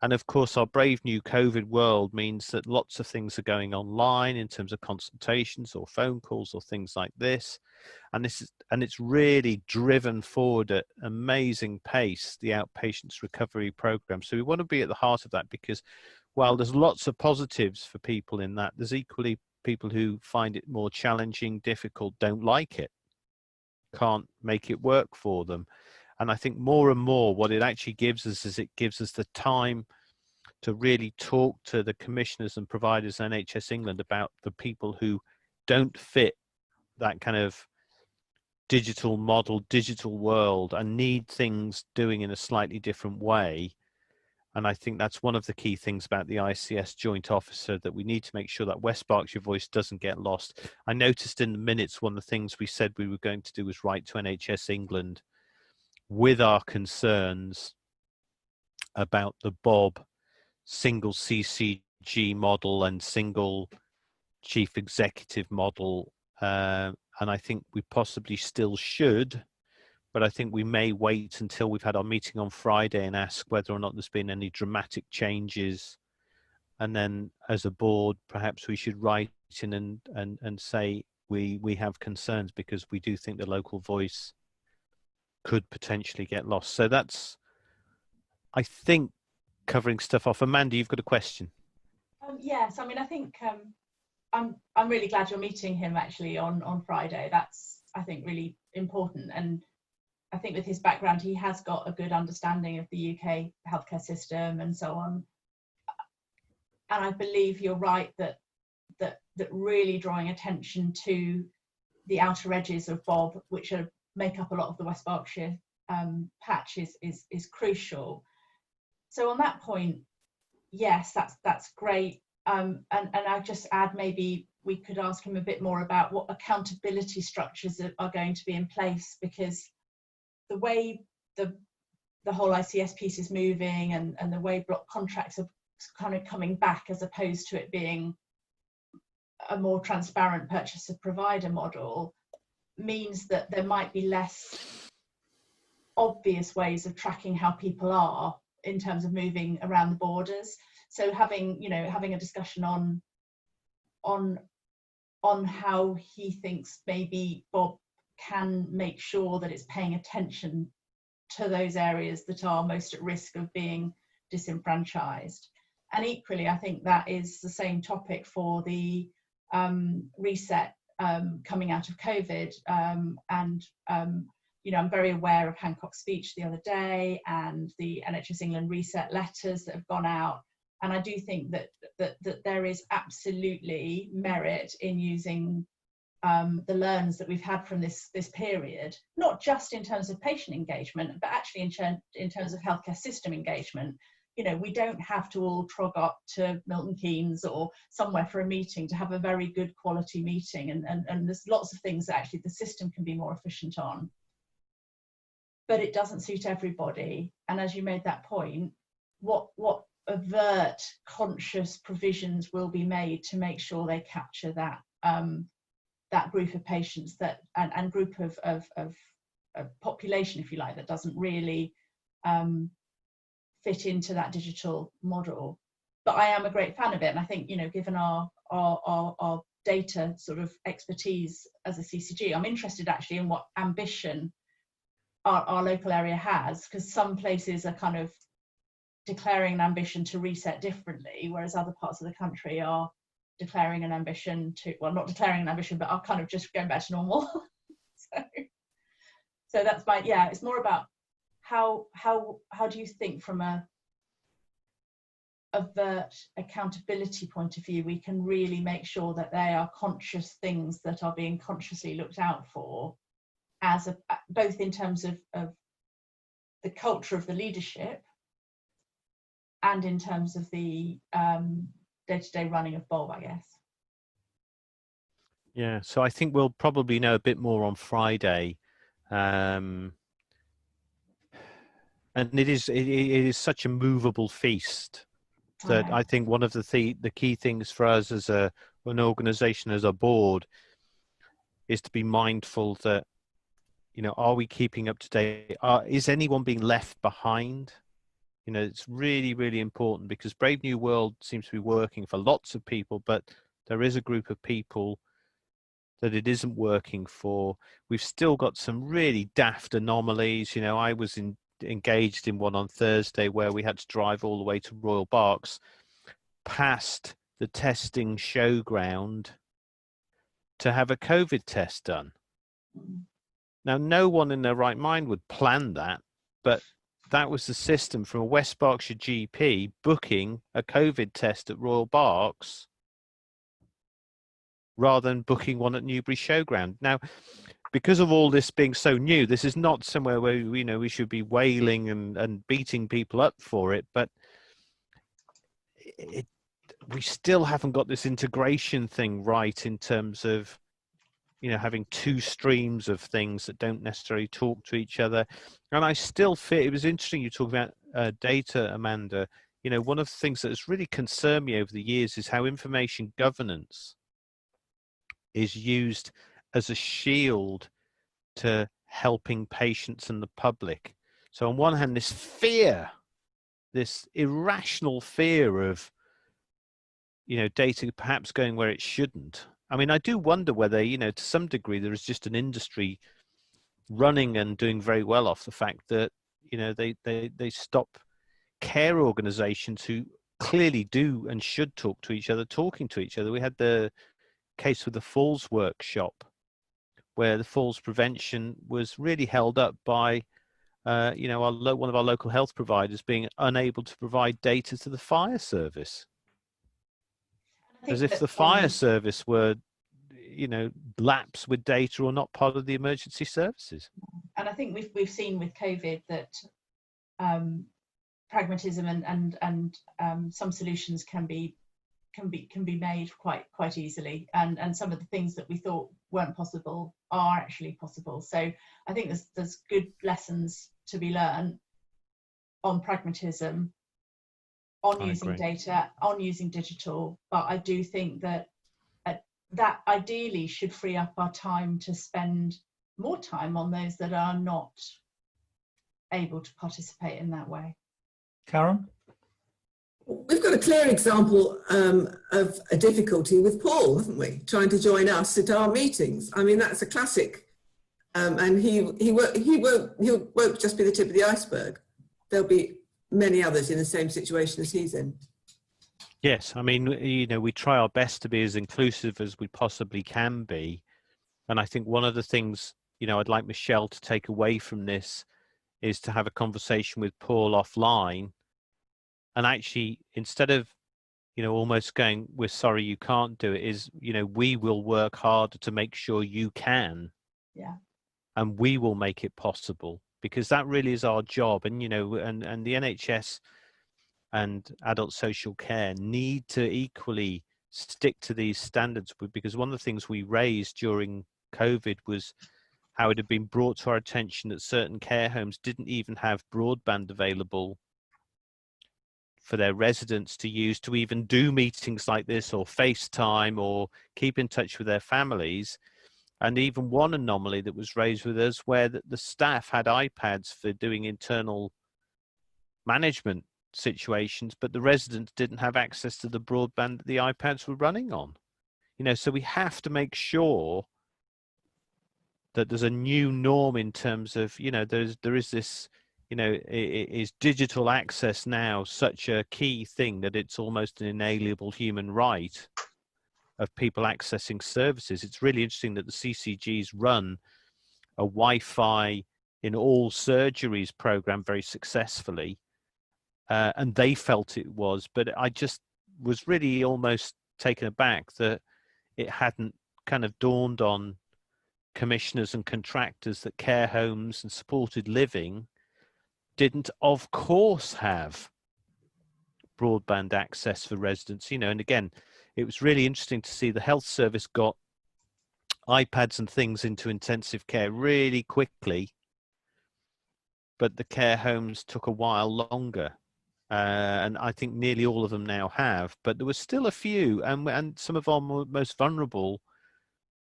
And of course, our brave new COVID world means that lots of things are going online in terms of consultations or phone calls or things like this. And it's really driven forward at amazing pace, the outpatients recovery program. So we want to be at the heart of that, because while there's lots of positives for people in that, there's equally people who find it more challenging, difficult, don't like it, can't make it work for them. And I think more and more what it actually gives us is it gives us the time to really talk to the commissioners and providers in NHS England about the people who don't fit that kind of digital model, digital world, and need things doing in a slightly different way. And I think that's one of the key things about the ICS joint officer, that we need to make sure that West Berkshire voice doesn't get lost. I noticed in the minutes, one of the things we said we were going to do was write to NHS England with our concerns about the Bob single CCG model and single chief executive model. And I think we possibly still should, but I think we may wait until we've had our meeting on Friday and ask whether or not there's been any dramatic changes. And then as a board, perhaps we should write in and say we have concerns because we do think the local voice could potentially get lost. So that's, I think, covering stuff off. Amanda, you've got a question. Yes, I mean, I think I'm really glad you're meeting him actually on Friday. That's, I think, really important. And I think with his background, he has got a good understanding of the UK healthcare system and so on. And I believe you're right that really drawing attention to the outer edges of Bob, which make up a lot of the West Berkshire patch, is crucial. So on that point, yes, that's great. And I'll just add, maybe we could ask him a bit more about what accountability structures are going to be in place, because the way the whole ICS piece is moving and the way block contracts are kind of coming back, as opposed to it being a more transparent purchaser provider model, means that there might be less obvious ways of tracking how people are in terms of moving around the borders. So having a discussion on how he thinks maybe Bob can make sure that it's paying attention to those areas that are most at risk of being disenfranchised. And equally, I think that is the same topic for the reset coming out of COVID. I'm very aware of Hancock's speech the other day and the NHS England reset letters that have gone out. And I do think that there is absolutely merit in using the learns that we've had from this period, not just in terms of patient engagement, but actually in terms of healthcare system engagement. We don't have to all trog up to Milton Keynes or somewhere for a meeting to have a very good quality meeting. And there's lots of things that actually the system can be more efficient on. But it doesn't suit everybody. And as you made that point, what overt conscious provisions will be made to make sure they capture that that group of patients and group of population, if you like, that doesn't really fit into that digital model. But I am a great fan of it, and I think, given our data sort of expertise as a CCG, I'm interested actually in what ambition our local area has, because some places are kind of declaring an ambition to reset differently, whereas other parts of the country are declaring an ambition to, well, not declaring an ambition, but are kind of just going back to normal. so that's it's more about how do you think, from a overt accountability point of view, we can really make sure that they are conscious things that are being consciously looked out for, as both in terms of the culture of the leadership and in terms of the day-to-day running of Bob, I guess. Yeah, so I think we'll probably know a bit more on Friday. And it is such a movable feast that I think one of the key things for us as an organization, as a board, is to be mindful that, you know, are we keeping up to date? Is anyone being left behind? You know, it's really, really important, because Brave New World seems to be working for lots of people, but there is a group of people that it isn't working for. We've still got some really daft anomalies. You know, I was engaged in one on Thursday where we had to drive all the way to Royal Berks, past the testing showground, to have a COVID test done. Now, no one in their right mind would plan that, but that was the system from a West Berkshire GP booking a COVID test at Royal Berks rather than booking one at Newbury Showground. Now, because of all this being so new, this is not somewhere where, you know, we should be wailing and beating people up for it, but we still haven't got this integration thing right in terms of, you know, having two streams of things that don't necessarily talk to each other. And I still feel, it was interesting you talk about data, Amanda. You know, one of the things that has really concerned me over the years is how information governance is used as a shield to helping patients and the public. So on one hand, this fear, this irrational fear of, you know, data perhaps going where it shouldn't. I mean, I do wonder whether, you know, to some degree, there is just an industry running and doing very well off the fact that, you know, they stop care organizations who clearly do and should talk to each other, talking to each other. We had the case with the falls workshop, where the falls prevention was really held up by, you know, one of our local health providers being unable to provide data to the fire service. As if the fire service were, you know, lapse with data or not part of the emergency services. And I think we've seen with COVID that pragmatism and some solutions can be made quite easily, and some of the things that we thought weren't possible are actually possible. So I think there's good lessons to be learned on pragmatism, on using data, on using digital. But I do think that that ideally should free up our time to spend more time on those that are not able to participate in that way. Karen? We've got a clear example of a difficulty with Paul, haven't we? Trying to join us at our meetings. I mean, that's a classic. And he won't just be the tip of the iceberg. There'll be many others in the same situation as he's in. Yes, I mean, you know, we try our best to be as inclusive as we possibly can be. And I think one of the things, you know, I'd like Michelle to take away from this is to have a conversation with Paul offline. And actually, instead of, you know, almost going, we're sorry you can't do it, is, you know, we will work harder to make sure you can. Yeah. And we will make it possible, because that really is our job. And, you know, and the NHS and adult social care need to equally stick to these standards, because one of the things we raised during COVID was how it had been brought to our attention that certain care homes didn't even have broadband available for their residents to use to even do meetings like this, or FaceTime, or keep in touch with their families. And even one anomaly that was raised with us, where the staff had iPads for doing internal management situations, but the residents didn't have access to the broadband that the iPads were running on. You know, so we have to make sure that there's a new norm in terms of, you know, there is this, you know, is digital access now such a key thing that it's almost an inalienable human right of people accessing services. It's really interesting that the CCGs run a Wi-Fi in all surgeries program very successfully, and they felt it was, but I just was really almost taken aback that it hadn't kind of dawned on commissioners and contractors that care homes and supported living didn't, of course, have broadband access for residents, you know. And again, it was really interesting to see the health service got iPads and things into intensive care really quickly, but the care homes took a while longer. And I think nearly all of them now have, but there was still a few, and some of our most vulnerable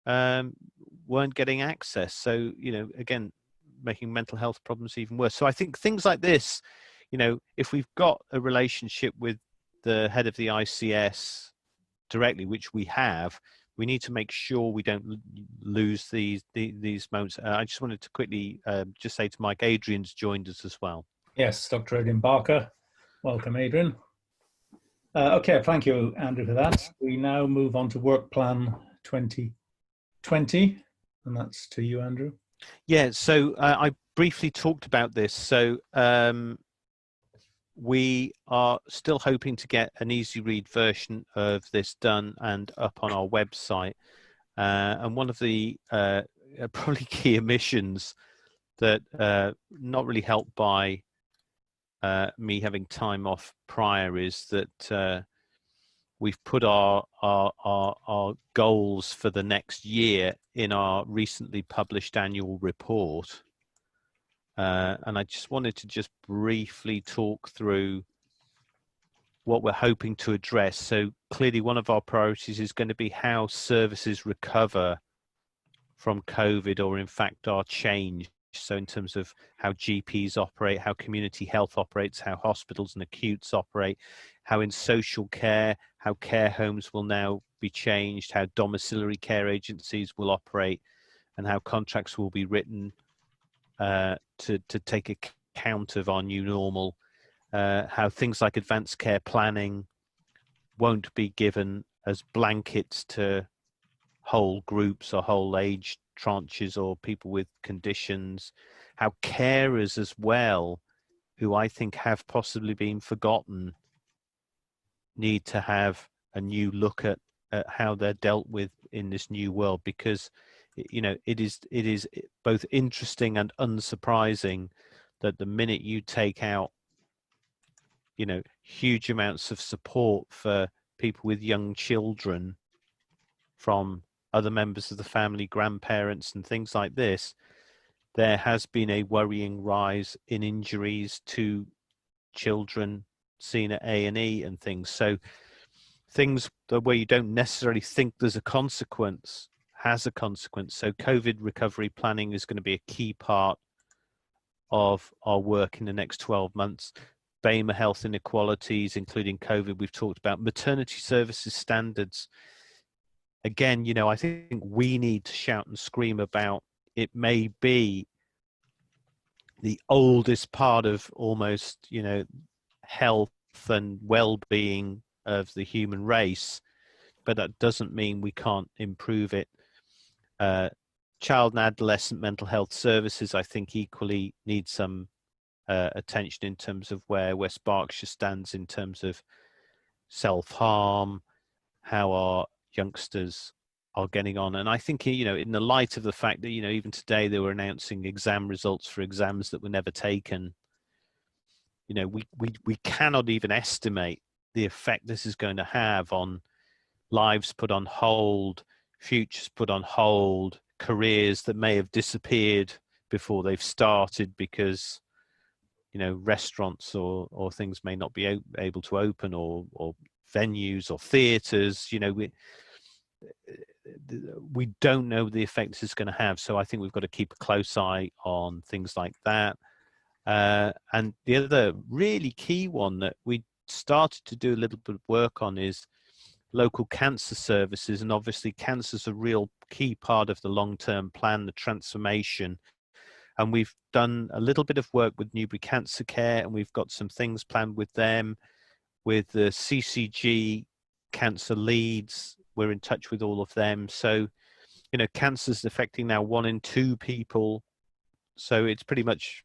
weren't getting access. So, you know, again, making mental health problems even worse. So I think things like this, you know, if we've got a relationship with the head of the ICS directly, which we have, we need to make sure we don't lose these moments. I just wanted to quickly just say to Mike, Adrian's joined us as well. Yes, Dr. Adrian Barker. Welcome, Adrian. Okay, thank you, Andrew, for that. We now move on to Work Plan 2020, and that's to you, Andrew. Yeah, so I briefly talked about this. So we are still hoping to get an easy read version of this done and up on our website. And one of the probably key omissions that not really helped by me having time off prior is that we've put our goals for the next year in our recently published annual report. And I just wanted to just briefly talk through what we're hoping to address. So clearly one of our priorities is going to be how services recover from COVID, or in fact are changed. So in terms of how GPs operate, how community health operates, how hospitals and acutes operate, how in social care, how care homes will now be changed, how domiciliary care agencies will operate, and how contracts will be written to take account of our new normal, how things like advanced care planning won't be given as blankets to whole groups or whole age tranches or people with conditions, how carers as well, who I think have possibly been forgotten, need to have a new look at how they're dealt with in this new world, because you know it is both interesting and unsurprising that the minute you take out, you know, huge amounts of support for people with young children from other members of the family, grandparents and things like this, there has been a worrying rise in injuries to children seen at A&E and things. So things where you don't necessarily think there's a consequence has a consequence. So COVID recovery planning is going to be a key part of our work in the next 12 months. BEMA health inequalities, including COVID, we've talked about. Maternity services standards. Again, you know, I think we need to shout and scream about it. May be the oldest part of almost, you know, health and well-being of the human race, but that doesn't mean we can't improve it. Child and adolescent mental health services, I think, equally need some attention in terms of where West Berkshire stands in terms of self-harm, how our youngsters are getting on. And I think, you know, in the light of the fact that, you know, even today they were announcing exam results for exams that were never taken, you know, we cannot even estimate the effect this is going to have on lives put on hold, futures put on hold, careers that may have disappeared before they've started because, you know, restaurants or things may not be able to open, or venues or theatres. You know, we don't know the effect this is going to have. So I think we've got to keep a close eye on things like that. And the other really key one that we started to do a little bit of work on is local cancer services. And obviously cancer is a real key part of the long-term plan, the transformation. And we've done a little bit of work with Newbury Cancer Care, and we've got some things planned with them, with the CCG cancer leads. We're in touch with all of them. So, you know, cancer is affecting now 1 in 2 people. So it's pretty much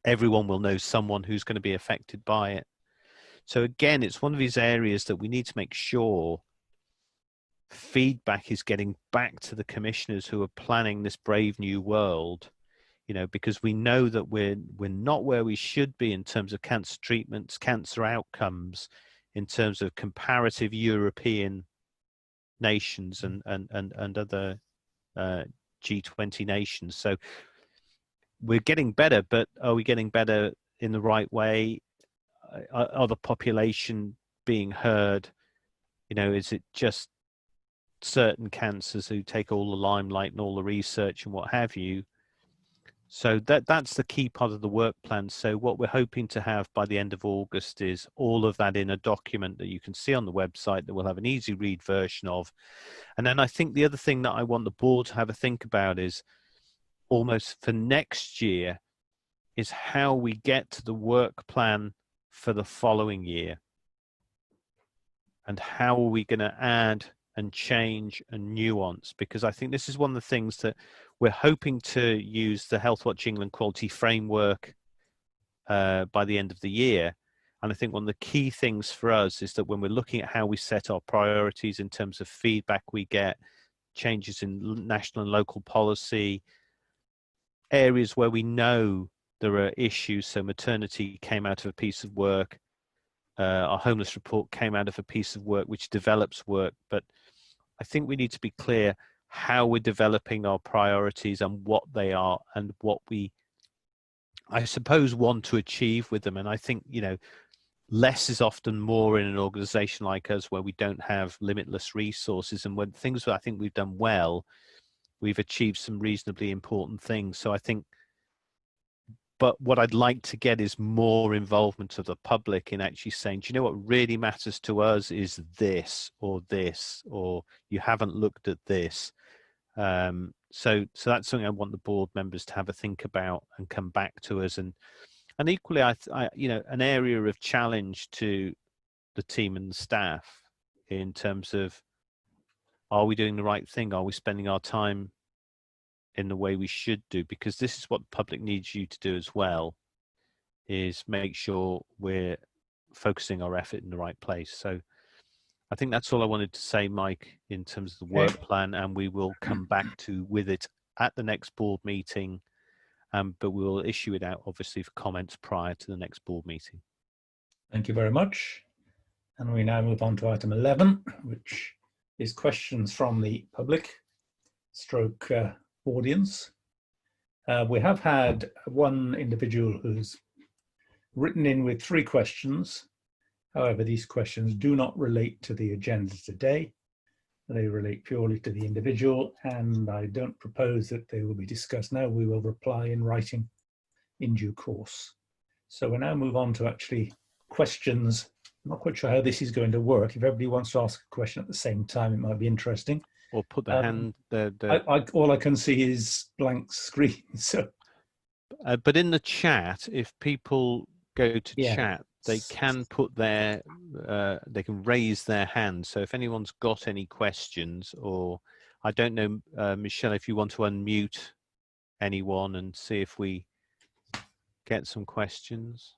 everyone will know someone who's going to be affected by it. So again, it's one of these areas that we need to make sure feedback is getting back to the commissioners who are planning this brave new world, you know, because we know that we're not where we should be in terms of cancer treatments, cancer outcomes, in terms of comparative European nations and other G20 nations. So we're getting better, but are we getting better in the right way? Are the population being heard? You know, is it just certain cancers who take all the limelight and all the research and what have you? So that's the key part of the work plan. So what we're hoping to have by the end of August is all of that in a document that you can see on the website that we'll have an easy read version of. And then I think the other thing that I want the board to have a think about is almost for next year is how we get to the work plan for the following year. And how are we going to add and change and nuance? Because I think this is one of the things that we're hoping to use the Healthwatch England Quality Framework by the end of the year. And I think one of the key things for us is that when we're looking at how we set our priorities in terms of feedback we get, changes in national and local policy, areas where we know there are issues. So maternity came out of a piece of work. Our homeless report came out of a piece of work which develops work. But I think we need to be clear how we're developing our priorities and what they are and what we, I suppose, want to achieve with them. And I think, you know, less is often more in an organization like us where we don't have limitless resources. And when things that I think we've done well, we've achieved some reasonably important things. So I think, but what I'd like to get is more involvement of the public in actually saying, do you know what really matters to us is this, or you haven't looked at this. So that's something I want the board members to have a think about and come back to us. And equally, I you know, an area of challenge to the team and the staff in terms of, are we doing the right thing? Are we spending our time in the way we should do? Because this is what the public needs you to do as well, is make sure we're focusing our effort in the right place. So I think that's all I wanted to say, Mike, in terms of the work plan, and we will come back with it at the next board meeting, but we will issue it out obviously for comments prior to the next board meeting. Thank you very much. And we now move on to item 11, which is questions from the public stroke audience. We have had one individual who's written in with 3 questions. However, these questions do not relate to the agenda today. They relate purely to the individual, and I don't propose that they will be discussed now. We will reply in writing in due course. So we now move on to actually questions. I'm not quite sure how this is going to work. If everybody wants to ask a question at the same time, it might be interesting. Or put the hand. All I can see is blank screen. So, but in the chat, if people go to chat, they can put their, they can raise their hand. So if anyone's got any questions, or I don't know, Michelle, if you want to unmute anyone and see if we get some questions.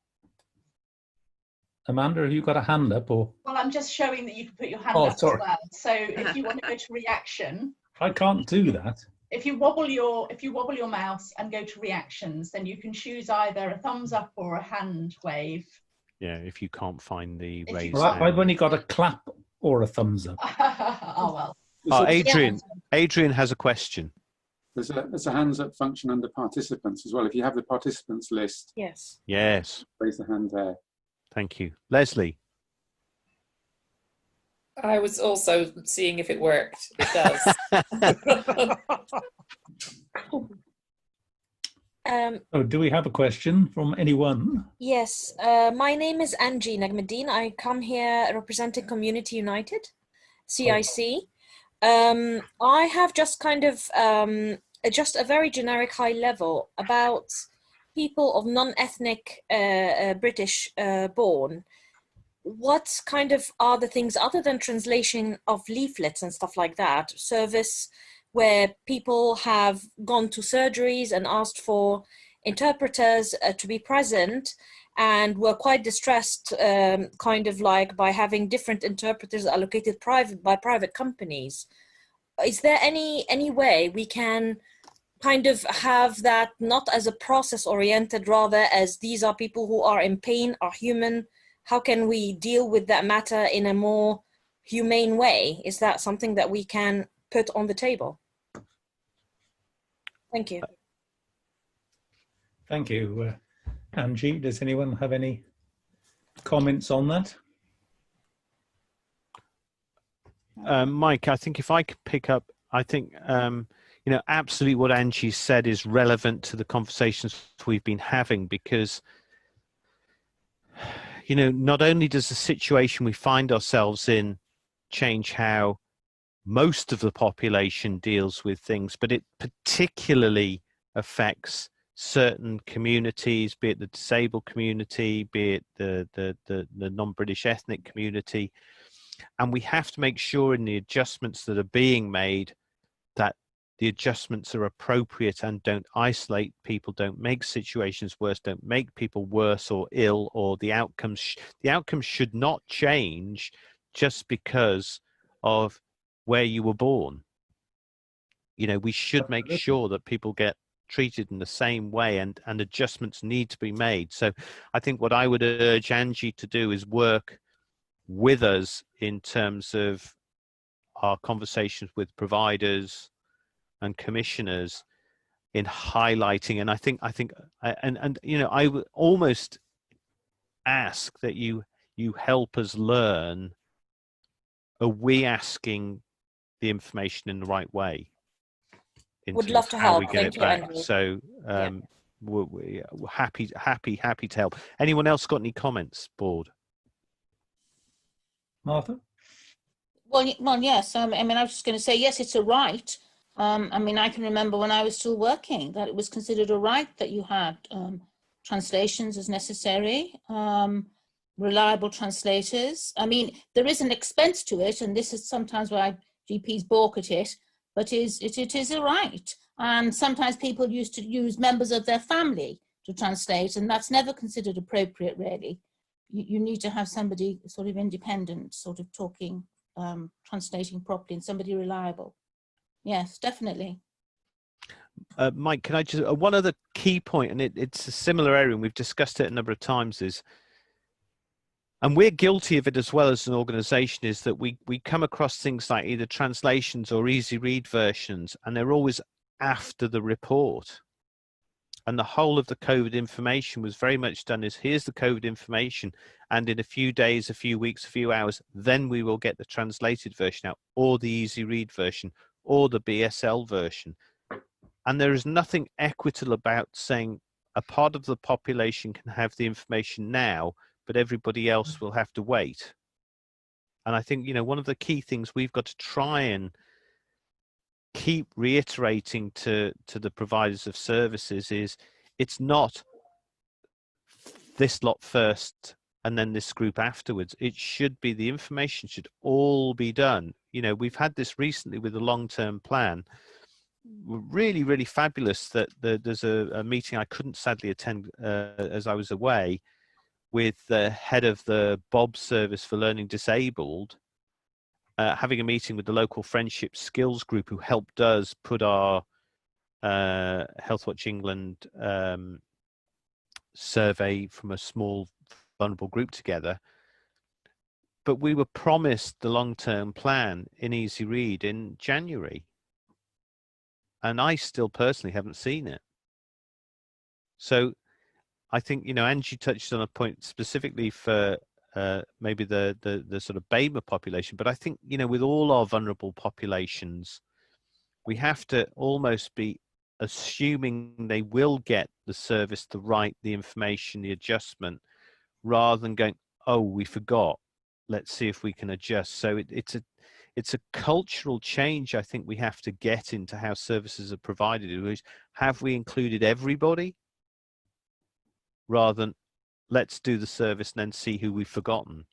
Amanda, have you got a hand up? Or Well, I'm just showing that you can put your hand up sorry. as well. So if you want to go to reaction, I can't do that. if you wobble your mouse and go to reactions, then you can choose either a thumbs up or a hand wave. Yeah, if you can't find the raise Well, hand. I've only got a clap or a thumbs up. Oh well. Oh, Adrian has a question. There's a hands up function under participants as well. If you have the participants list, Yes. Yes. raise the hand there. Thank you. Leslie. I was also seeing if it worked. It does. So do we have a question from anyone? Yes, my name is Angie Nagmadeen. I come here representing Community United, CIC. I have just kind of just a very generic high level about people of non-ethnic British born. What kind of are the things other than translation of leaflets and stuff like that, service where people have gone to surgeries and asked for interpreters to be present, and were quite distressed, kind of like by having different interpreters allocated by private companies. Is there any way we can kind of have that not as a process oriented, rather as these are people who are in pain, are human? How can we deal with that matter in a more humane way? Is that something that we can put on the table? Thank you. Thank you. Angie, does anyone have any comments on that? Mike, I think if I could pick up, I think, you know, absolutely what Angie said is relevant to the conversations we've been having, because, you know, not only does the situation we find ourselves in change how most of the population deals with things, but it particularly affects certain communities, be it the disabled community, be it the non-British ethnic community. And we have to make sure in the adjustments that are being made that the adjustments are appropriate and don't isolate people, don't make situations worse, don't make people worse or ill, or the outcomes should not change just because of where you were born. You know, we should make sure that people get treated in the same way, and adjustments need to be made. So I think what I would urge Angie to do is work with us in terms of our conversations with providers and commissioners in highlighting. And I think and you know, I would almost ask that you help us learn, are we asking the information in the right way? Would love to help. Thank you, back. Andrew. So we're happy to help. Anyone else got any comments, board? Martha? Well, yes. I mean, I was just going to say, yes, it's a right. I mean, I can remember when I was still working that it was considered a right that you had translations as necessary, reliable translators. I mean, there is an expense to it, and this is sometimes why GPs balk at it, but it is a right. And sometimes people used to use members of their family to translate, and that's never considered appropriate, really. You need to have somebody sort of independent, sort of talking, translating properly, and somebody reliable. Yes, definitely. Mike, can I just, one other key point, and it's a similar area, and we've discussed it a number of times, is, and we're guilty of it as well as an organization, is that we come across things like either translations or easy read versions, and they're always after the report. And the whole of the COVID information was very much done as, here's the COVID information, and in a few days, a few weeks, a few hours, then we will get the translated version out, or the easy read version, or the BSL version. And there is nothing equitable about saying a part of the population can have the information now, but everybody else will have to wait. And I think, you know, one of the key things we've got to try and keep reiterating to the providers of services is, it's not this lot first and then this group afterwards. It should be, the information should all be done. You know, we've had this recently with the long-term plan. Really, really fabulous that there's a meeting I couldn't sadly attend as I was away, with the head of the Bob service for learning disabled, having a meeting with the local friendship skills group who helped us put our Healthwatch England survey from a small vulnerable group together. But we were promised the long-term plan in Easy Read in January. And I still personally haven't seen it. So I think, you know, Angie touched on a point specifically for maybe the sort of BAMA population, but I think, you know, with all our vulnerable populations, we have to almost be assuming they will get the service, the information, the adjustment, rather than going, oh, we forgot, let's see if we can adjust. So it's a cultural change I think we have to get into how services are provided. Have we included everybody, rather than let's do the service and then see who we've forgotten.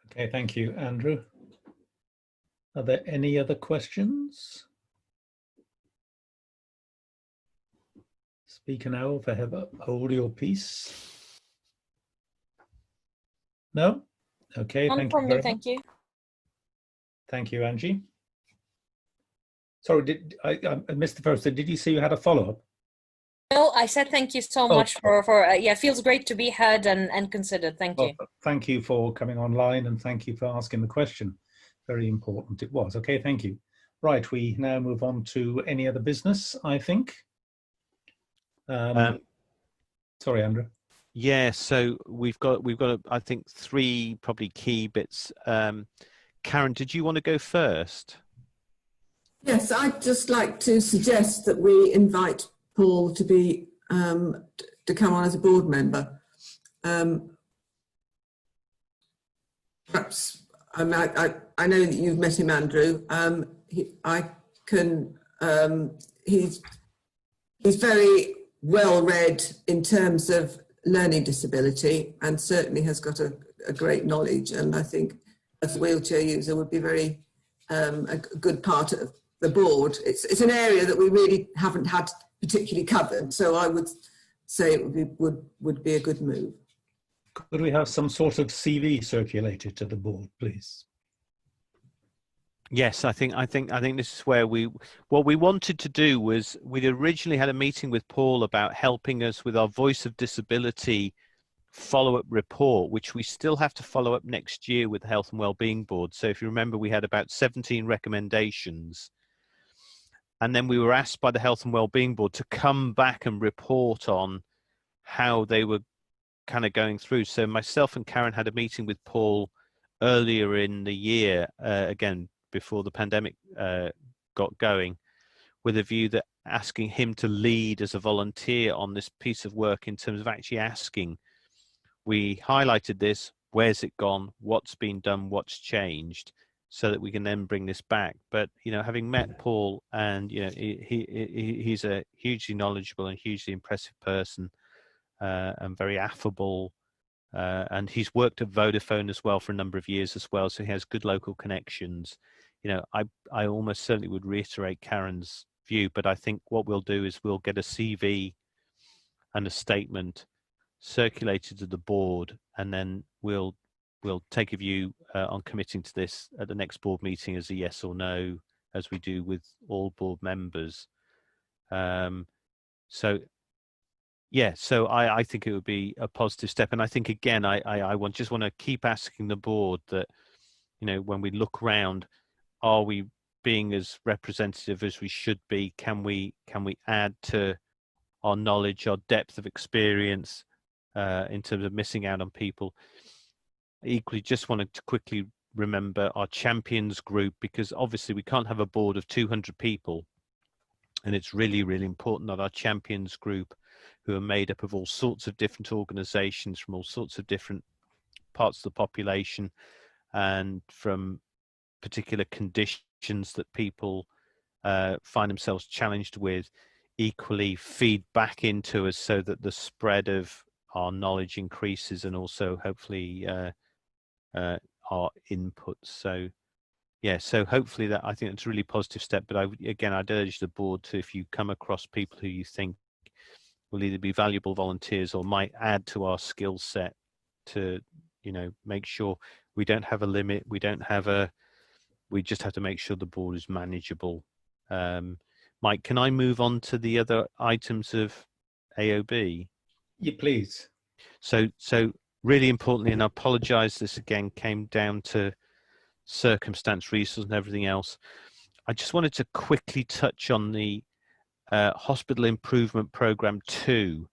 Okay, thank you, Andrew. Are there any other questions? Speaker now, if I have a hold your peace. No? Okay, None thank you from me, very much. thank you. Thank you, Angie. Sorry, I missed the first. Did you say you had a follow-up? No, I said thank you so Oh, much for yeah, feels great to be heard and considered. Thank you. well, thank you for coming online and thank you for asking the question. Very important it was. Okay, thank you. Right, we now move on to any other business, I think. Sorry, Andrew. Yeah, so we've got I think 3 probably key bits. Karen, did you want to go first? Yes, I'd just like to suggest that we invite Paul to be to come on as a board member. Perhaps I know that you've met him, Andrew. He's very well read in terms of learning disability and certainly has got a great knowledge, and I think as a wheelchair user would be very a good part of the board. It's an area that we really haven't had particularly covered, so I would say it would be a good move. Could we have some sort of CV circulated to the board, please? Yes, I think this is where what we wanted to do was we'd originally had a meeting with Paul about helping us with our Voice of Disability follow-up report, which we still have to follow up next year with the Health and Wellbeing Board. So if you remember, we had about 17 recommendations, and then we were asked by the Health and Wellbeing Board to come back and report on how they were kind of going through. So myself and Karen had a meeting with Paul earlier in the year, again before the pandemic got going, with a view that asking him to lead as a volunteer on this piece of work in terms of actually asking. We highlighted this, where's it gone, what's been done, what's changed, so that we can then bring this back. But having met Paul, and he's a hugely knowledgeable and hugely impressive person, and very affable, and he's worked at Vodafone as well for a number of years as well, so he has good local connections. I almost certainly would reiterate Karen's view, but I think what we'll do is we'll get a CV and a statement circulated to the board, and then we'll take a view on committing to this at the next board meeting as a yes or no, as we do with all board members. So I think it would be a positive step, and I think again I just want to keep asking the board that when we look around, are we being as representative as we should be? Can we add to our knowledge, our depth of experience in terms of missing out on people? Equally, just wanted to quickly remember our champions group, because obviously we can't have a board of 200 people, and it's really, really important that our champions group, who are made up of all sorts of different organizations from all sorts of different parts of the population and from particular conditions that people find themselves challenged with, equally feed back into us so that the spread of our knowledge increases, and also hopefully our input. So so hopefully that, I think it's a really positive step. But I'd urge the board to, if you come across people who you think will either be valuable volunteers or might add to our skill set, to make sure we don't have a limit, we just have to make sure the board is manageable. Mike, can I move on to the other items of AOB? Yeah, please. So really importantly, and I apologize, this again came down to circumstance, resource and everything else. I just wanted to quickly touch on the Hospital Improvement Programme 2.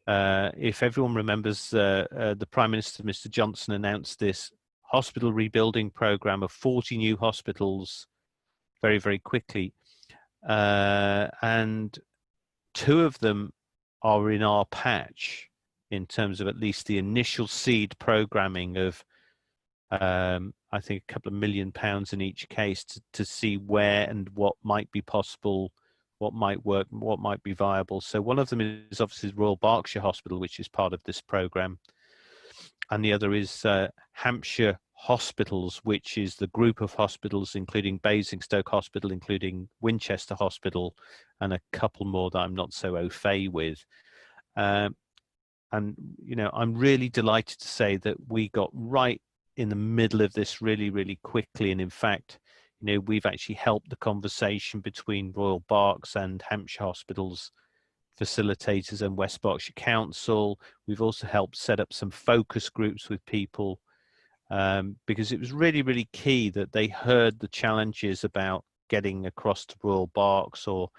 If everyone remembers, the Prime Minister, Mr. Johnson, announced this hospital rebuilding programme of 40 new hospitals very, very quickly. And 2 of them are in our patch in terms of at least the initial seed programming of, I think, a couple of £1 million in each case to see where and what might be possible, what might work, what might be viable. So one of them is obviously Royal Berkshire Hospital, which is part of this programme. And the other is Hampshire hospitals, which is the group of hospitals, including Basingstoke Hospital, including Winchester Hospital, and a couple more that I'm not so au fait with. And, you know, I'm really delighted to say that we got right in the middle of this really, really quickly. And in fact, you know, we've actually helped the conversation between Royal Berks and Hampshire Hospitals facilitators and West Berkshire Council. We've also helped set up some focus groups with people, because it was really, really key that they heard the challenges about getting across to Royal Berks, or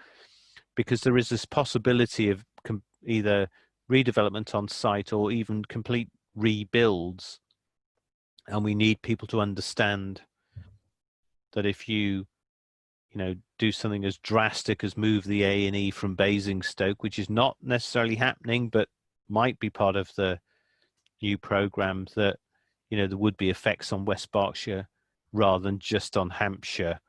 because there is this possibility of either redevelopment on site or even complete rebuilds. And we need people to understand that if you know, do something as drastic as move the A&E from Basingstoke, which is not necessarily happening, but might be part of the new programme, that, you know, there would be effects on West Berkshire rather than just on Hampshire.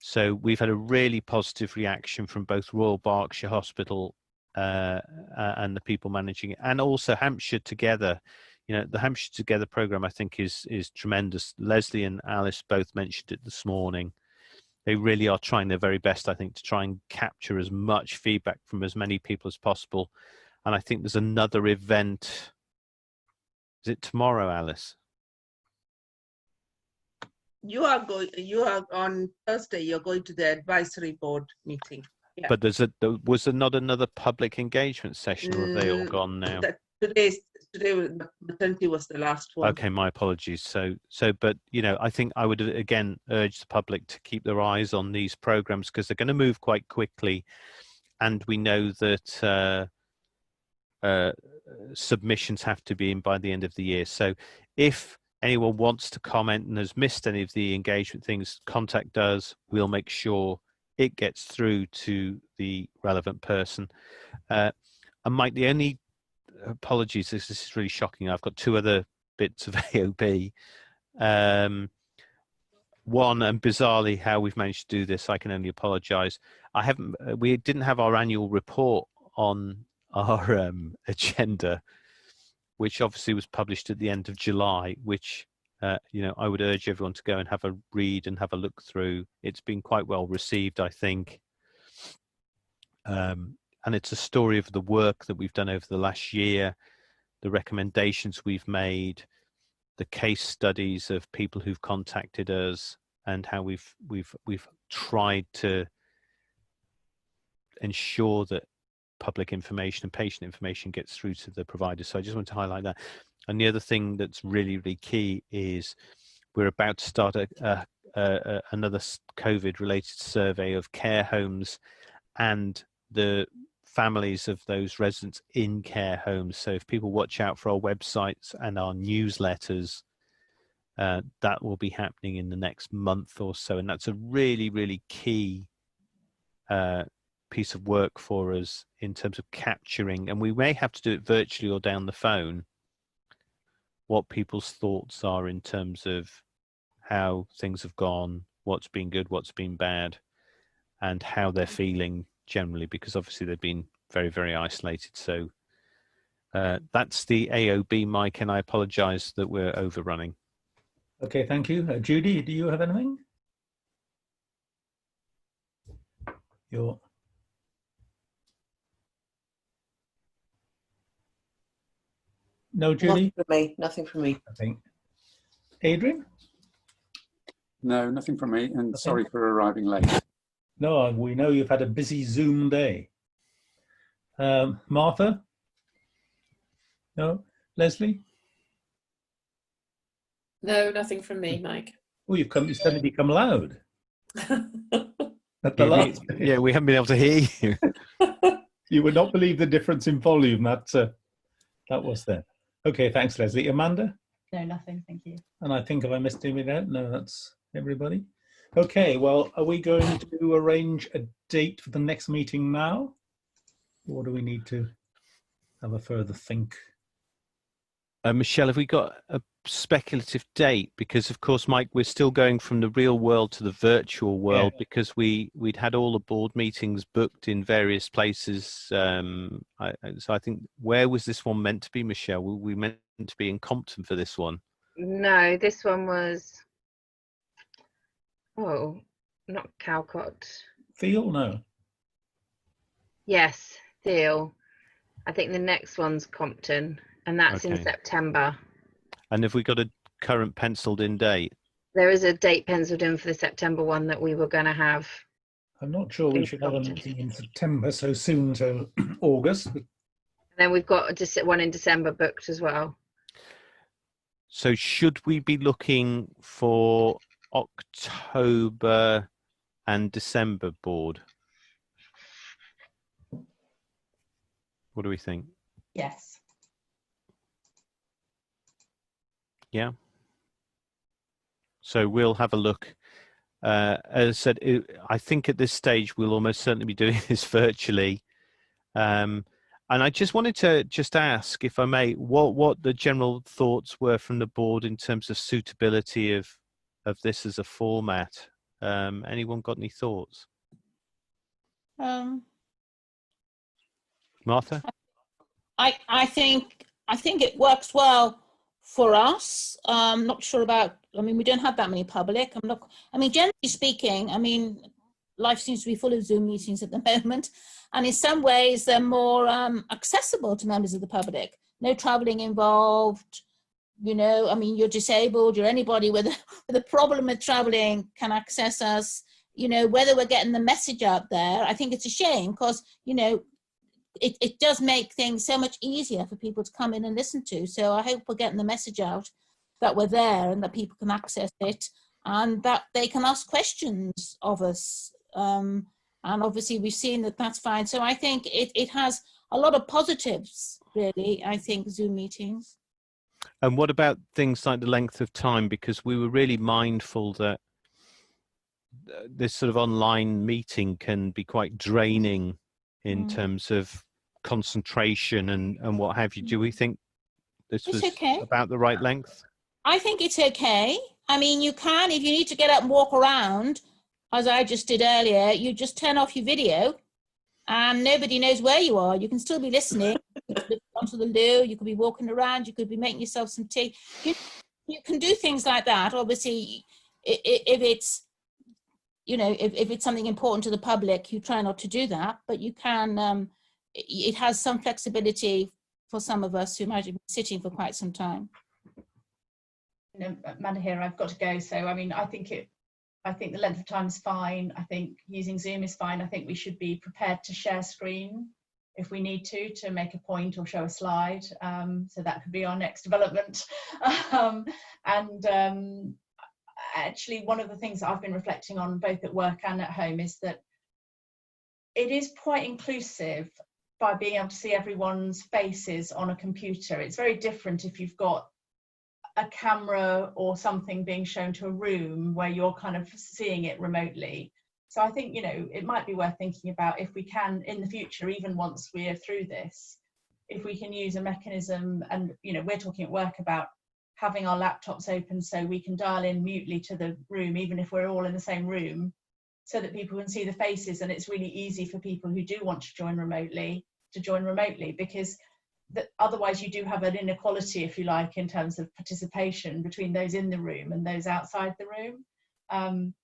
So we've had a really positive reaction from both Royal Berkshire Hospital and the people managing it, and also Hampshire Together. You know, the Hampshire Together programme, I think, is tremendous. Leslie and Alice both mentioned it this morning. They really are trying their very best, I think, to try and capture as much feedback from as many people as possible. And I think there's another event. Is it tomorrow, Alice? You are on Thursday, you're going to the advisory board meeting. Yeah. But was there not another public engagement session, or have they all gone now? Today maternity was the last one. Okay, my apologies. So, but you know, I think I would again urge the public to keep their eyes on these programs, because they're going to move quite quickly, and we know that submissions have to be in by the end of the year. So, if anyone wants to comment and has missed any of the engagement things, contact us. We'll make sure it gets through to the relevant person. And Mike, the only apologies, this is really shocking. I've got two other bits of AOB. One, and bizarrely how we've managed to do this, I can only apologize. We didn't have our annual report on our agenda, which obviously was published at the end of July, which you know, I would urge everyone to go and have a read and have a look through. It's been quite well received, I think. And it's a story of the work that we've done over the last year, the recommendations we've made, the case studies of people who've contacted us, and how we've tried to ensure that public information and patient information gets through to the provider. So I just want to highlight that. And the other thing that's really, really key is we're about to start another COVID-related survey of care homes and the families of those residents in care homes. So if people watch out for our websites and our newsletters, that will be happening in the next month or so. And that's a really, really key piece of work for us in terms of capturing, and we may have to do it virtually or down the phone, what people's thoughts are in terms of how things have gone, what's been good, what's been bad, and how they're feeling generally, because obviously they've been very, very isolated. So that's the AOB, Mike, and I apologize that we're overrunning. Okay, thank you. Judy, do you have anything? No, Judy? Nothing from me. Nothing. Adrian? No, nothing from me, and sorry for arriving late. No, we know you've had a busy Zoom day. Martha? No? Leslie? No, nothing from me, Mike. Oh, you've suddenly become loud. At the last. Yeah, we haven't been able to hear you. You would not believe the difference in volume that was there. Okay, thanks, Leslie. Amanda? No, nothing, thank you. And I think, have I missed anything out? No, that's everybody. Okay, well, are we going to arrange a date for the next meeting now? Or do we need to have a further think? Michelle, have we got a speculative date? Because of course, Mike, we're still going from the real world to the virtual world, because we'd had all the board meetings booked in various places. So I think, where was this one meant to be, Michelle? Were we meant to be in Compton for this one? No, this one was, oh, not Calcott. Theo? No. Yes, Theo. I think the next one's Compton, and that's in Okay. September. And have we got a current penciled in date? There is a date penciled in for the September one that we were going to have. I'm not sure we in should have a Compton. meeting in September so soon to August. But And then we've got one in December booked as well. So should we be looking for October and December board? What do we think? Yes. Yeah. So we'll have a look. As I said, I think at this stage we'll almost certainly be doing this virtually. And I just wanted to just ask, if I may, what the general thoughts were from the board in terms of suitability of this as a format. Anyone got any thoughts? Martha? I think it works well for us. Not sure about. I mean, we don't have that many public. Generally speaking, life seems to be full of Zoom meetings at the moment, and in some ways they're more accessible to members of the public. No traveling involved. You're disabled. You're anybody with a problem with traveling can access us. Whether we're getting the message out there, I think it's a shame because it does make things so much easier for people to come in and listen to. So I hope we're getting the message out that we're there and that people can access it and that they can ask questions of us. And obviously we've seen that that's fine. So I think it has a lot of positives, really, I think, Zoom meetings. And what about things like the length of time? Because we were really mindful that this sort of online meeting can be quite draining in terms of concentration and what have you. Do we think this was okay. about the right length? I think it's okay. You can, if you need to get up and walk around, as I just did earlier, you just turn off your video and nobody knows where you are. You can still be listening. You could be onto the loo, you could be walking around, you could be making yourself some tea. You can do things like that. Obviously, if it's, if it's something important to the public, you try not to do that, but you can, it has some flexibility for some of us who might have been sitting for quite some time. Amanda here, I've got to go. So, I think the length of time is fine. I think using Zoom is fine. I think we should be prepared to share screen if we need to make a point or show a slide. So that could be our next development. Actually, one of the things that I've been reflecting on both at work and at home is that it is quite inclusive by being able to see everyone's faces on a computer. It's very different if you've got a camera or something being shown to a room where you're kind of seeing it remotely. So I think, it might be worth thinking about if we can in the future, even once we're through this, if we can use a mechanism, and we're talking at work about having our laptops open so we can dial in mutely to the room, even if we're all in the same room, so that people can see the faces, and it's really easy for people who do want to join remotely, because otherwise you do have an inequality, if you like, in terms of participation between those in the room and those outside the room.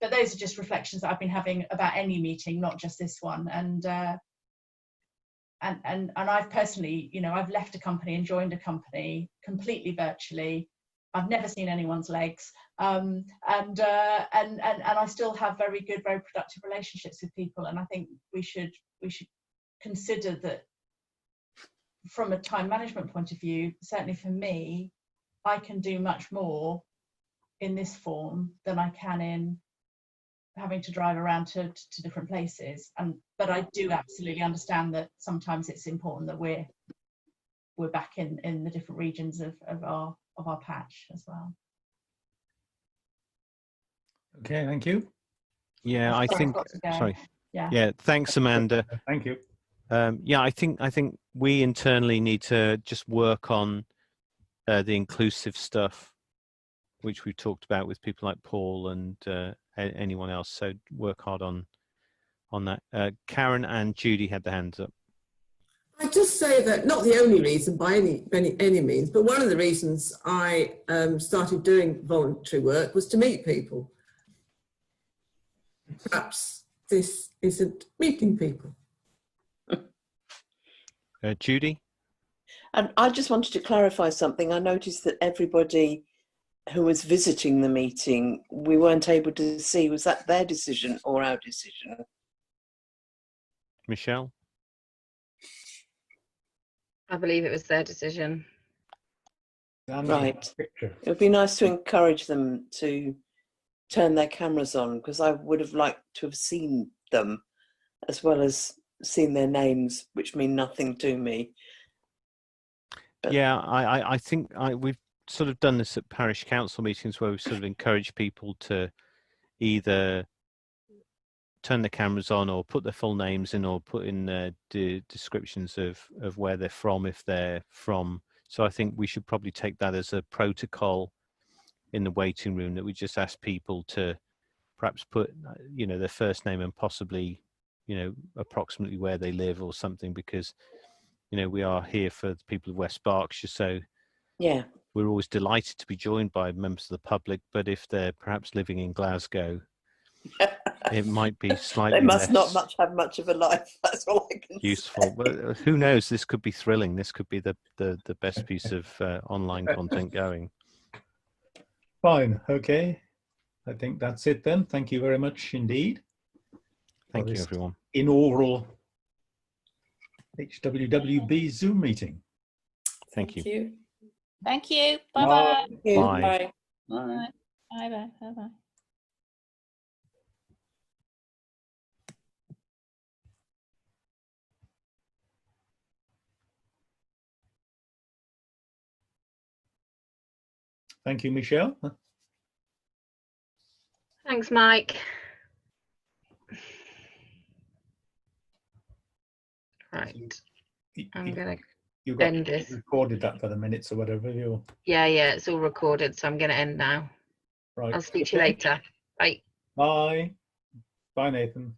But those are just reflections that I've been having about any meeting, not just this one. And I've personally, I've left a company and joined a company completely virtually. I've never seen anyone's legs, and I still have very good, very productive relationships with people. And I think we should consider that from a time management point of view. Certainly for me, I can do much more in this form than I can in having to drive around to different places. But I do absolutely understand that sometimes it's important that we're back in the different regions of our patch as well. Okay, thank you. Yeah, I think. Sorry. Yeah. Thanks, Amanda. Thank you. Yeah, I think we internally need to just work on the inclusive stuff, which we've talked about with people like Paul and anyone else. So work hard on that. Karen and Judy had their hands up. I just say that not the only reason by any means, but one of the reasons I started doing voluntary work was to meet people. Perhaps this isn't meeting people. Judy? And I just wanted to clarify something. I noticed that everybody who was visiting the meeting, we weren't able to see. Was that their decision or our decision? Michelle? I believe it was their decision. Right. It would be nice to encourage them to turn their cameras on, because I would have liked to have seen them as well as seen their names, which mean nothing to me. But yeah, I think we've sort of done this at parish council meetings where we've sort of encouraged people to either turn the cameras on or put their full names in or put in the descriptions of where they're from if they're from. So I think we should probably take that as a protocol in the waiting room, that we just ask people to perhaps put, their first name and possibly, approximately where they live or something, because, we are here for the people of West Berkshire. So yeah, we're always delighted to be joined by members of the public, but if they're perhaps living in Glasgow, it might be slightly they must less not have much of a life. That's all I can useful. say. But who knows? This could be thrilling. This could be the best piece of online content going. Fine. Okay. I think that's it then. Thank you very much indeed. Thank you, everyone. Inaugural HWWB Zoom meeting. Thank you. Thank you. Bye-bye. Bye. Bye. Bye. Bye-bye. Bye-bye. Thank you, Michelle. Thanks, Mike. Right. I'm going You to end this. recorded that for the minutes or whatever. Yeah, it's all recorded, so I'm going to end now. Right. I'll speak to you later. Bye. Bye. Bye, Nathan.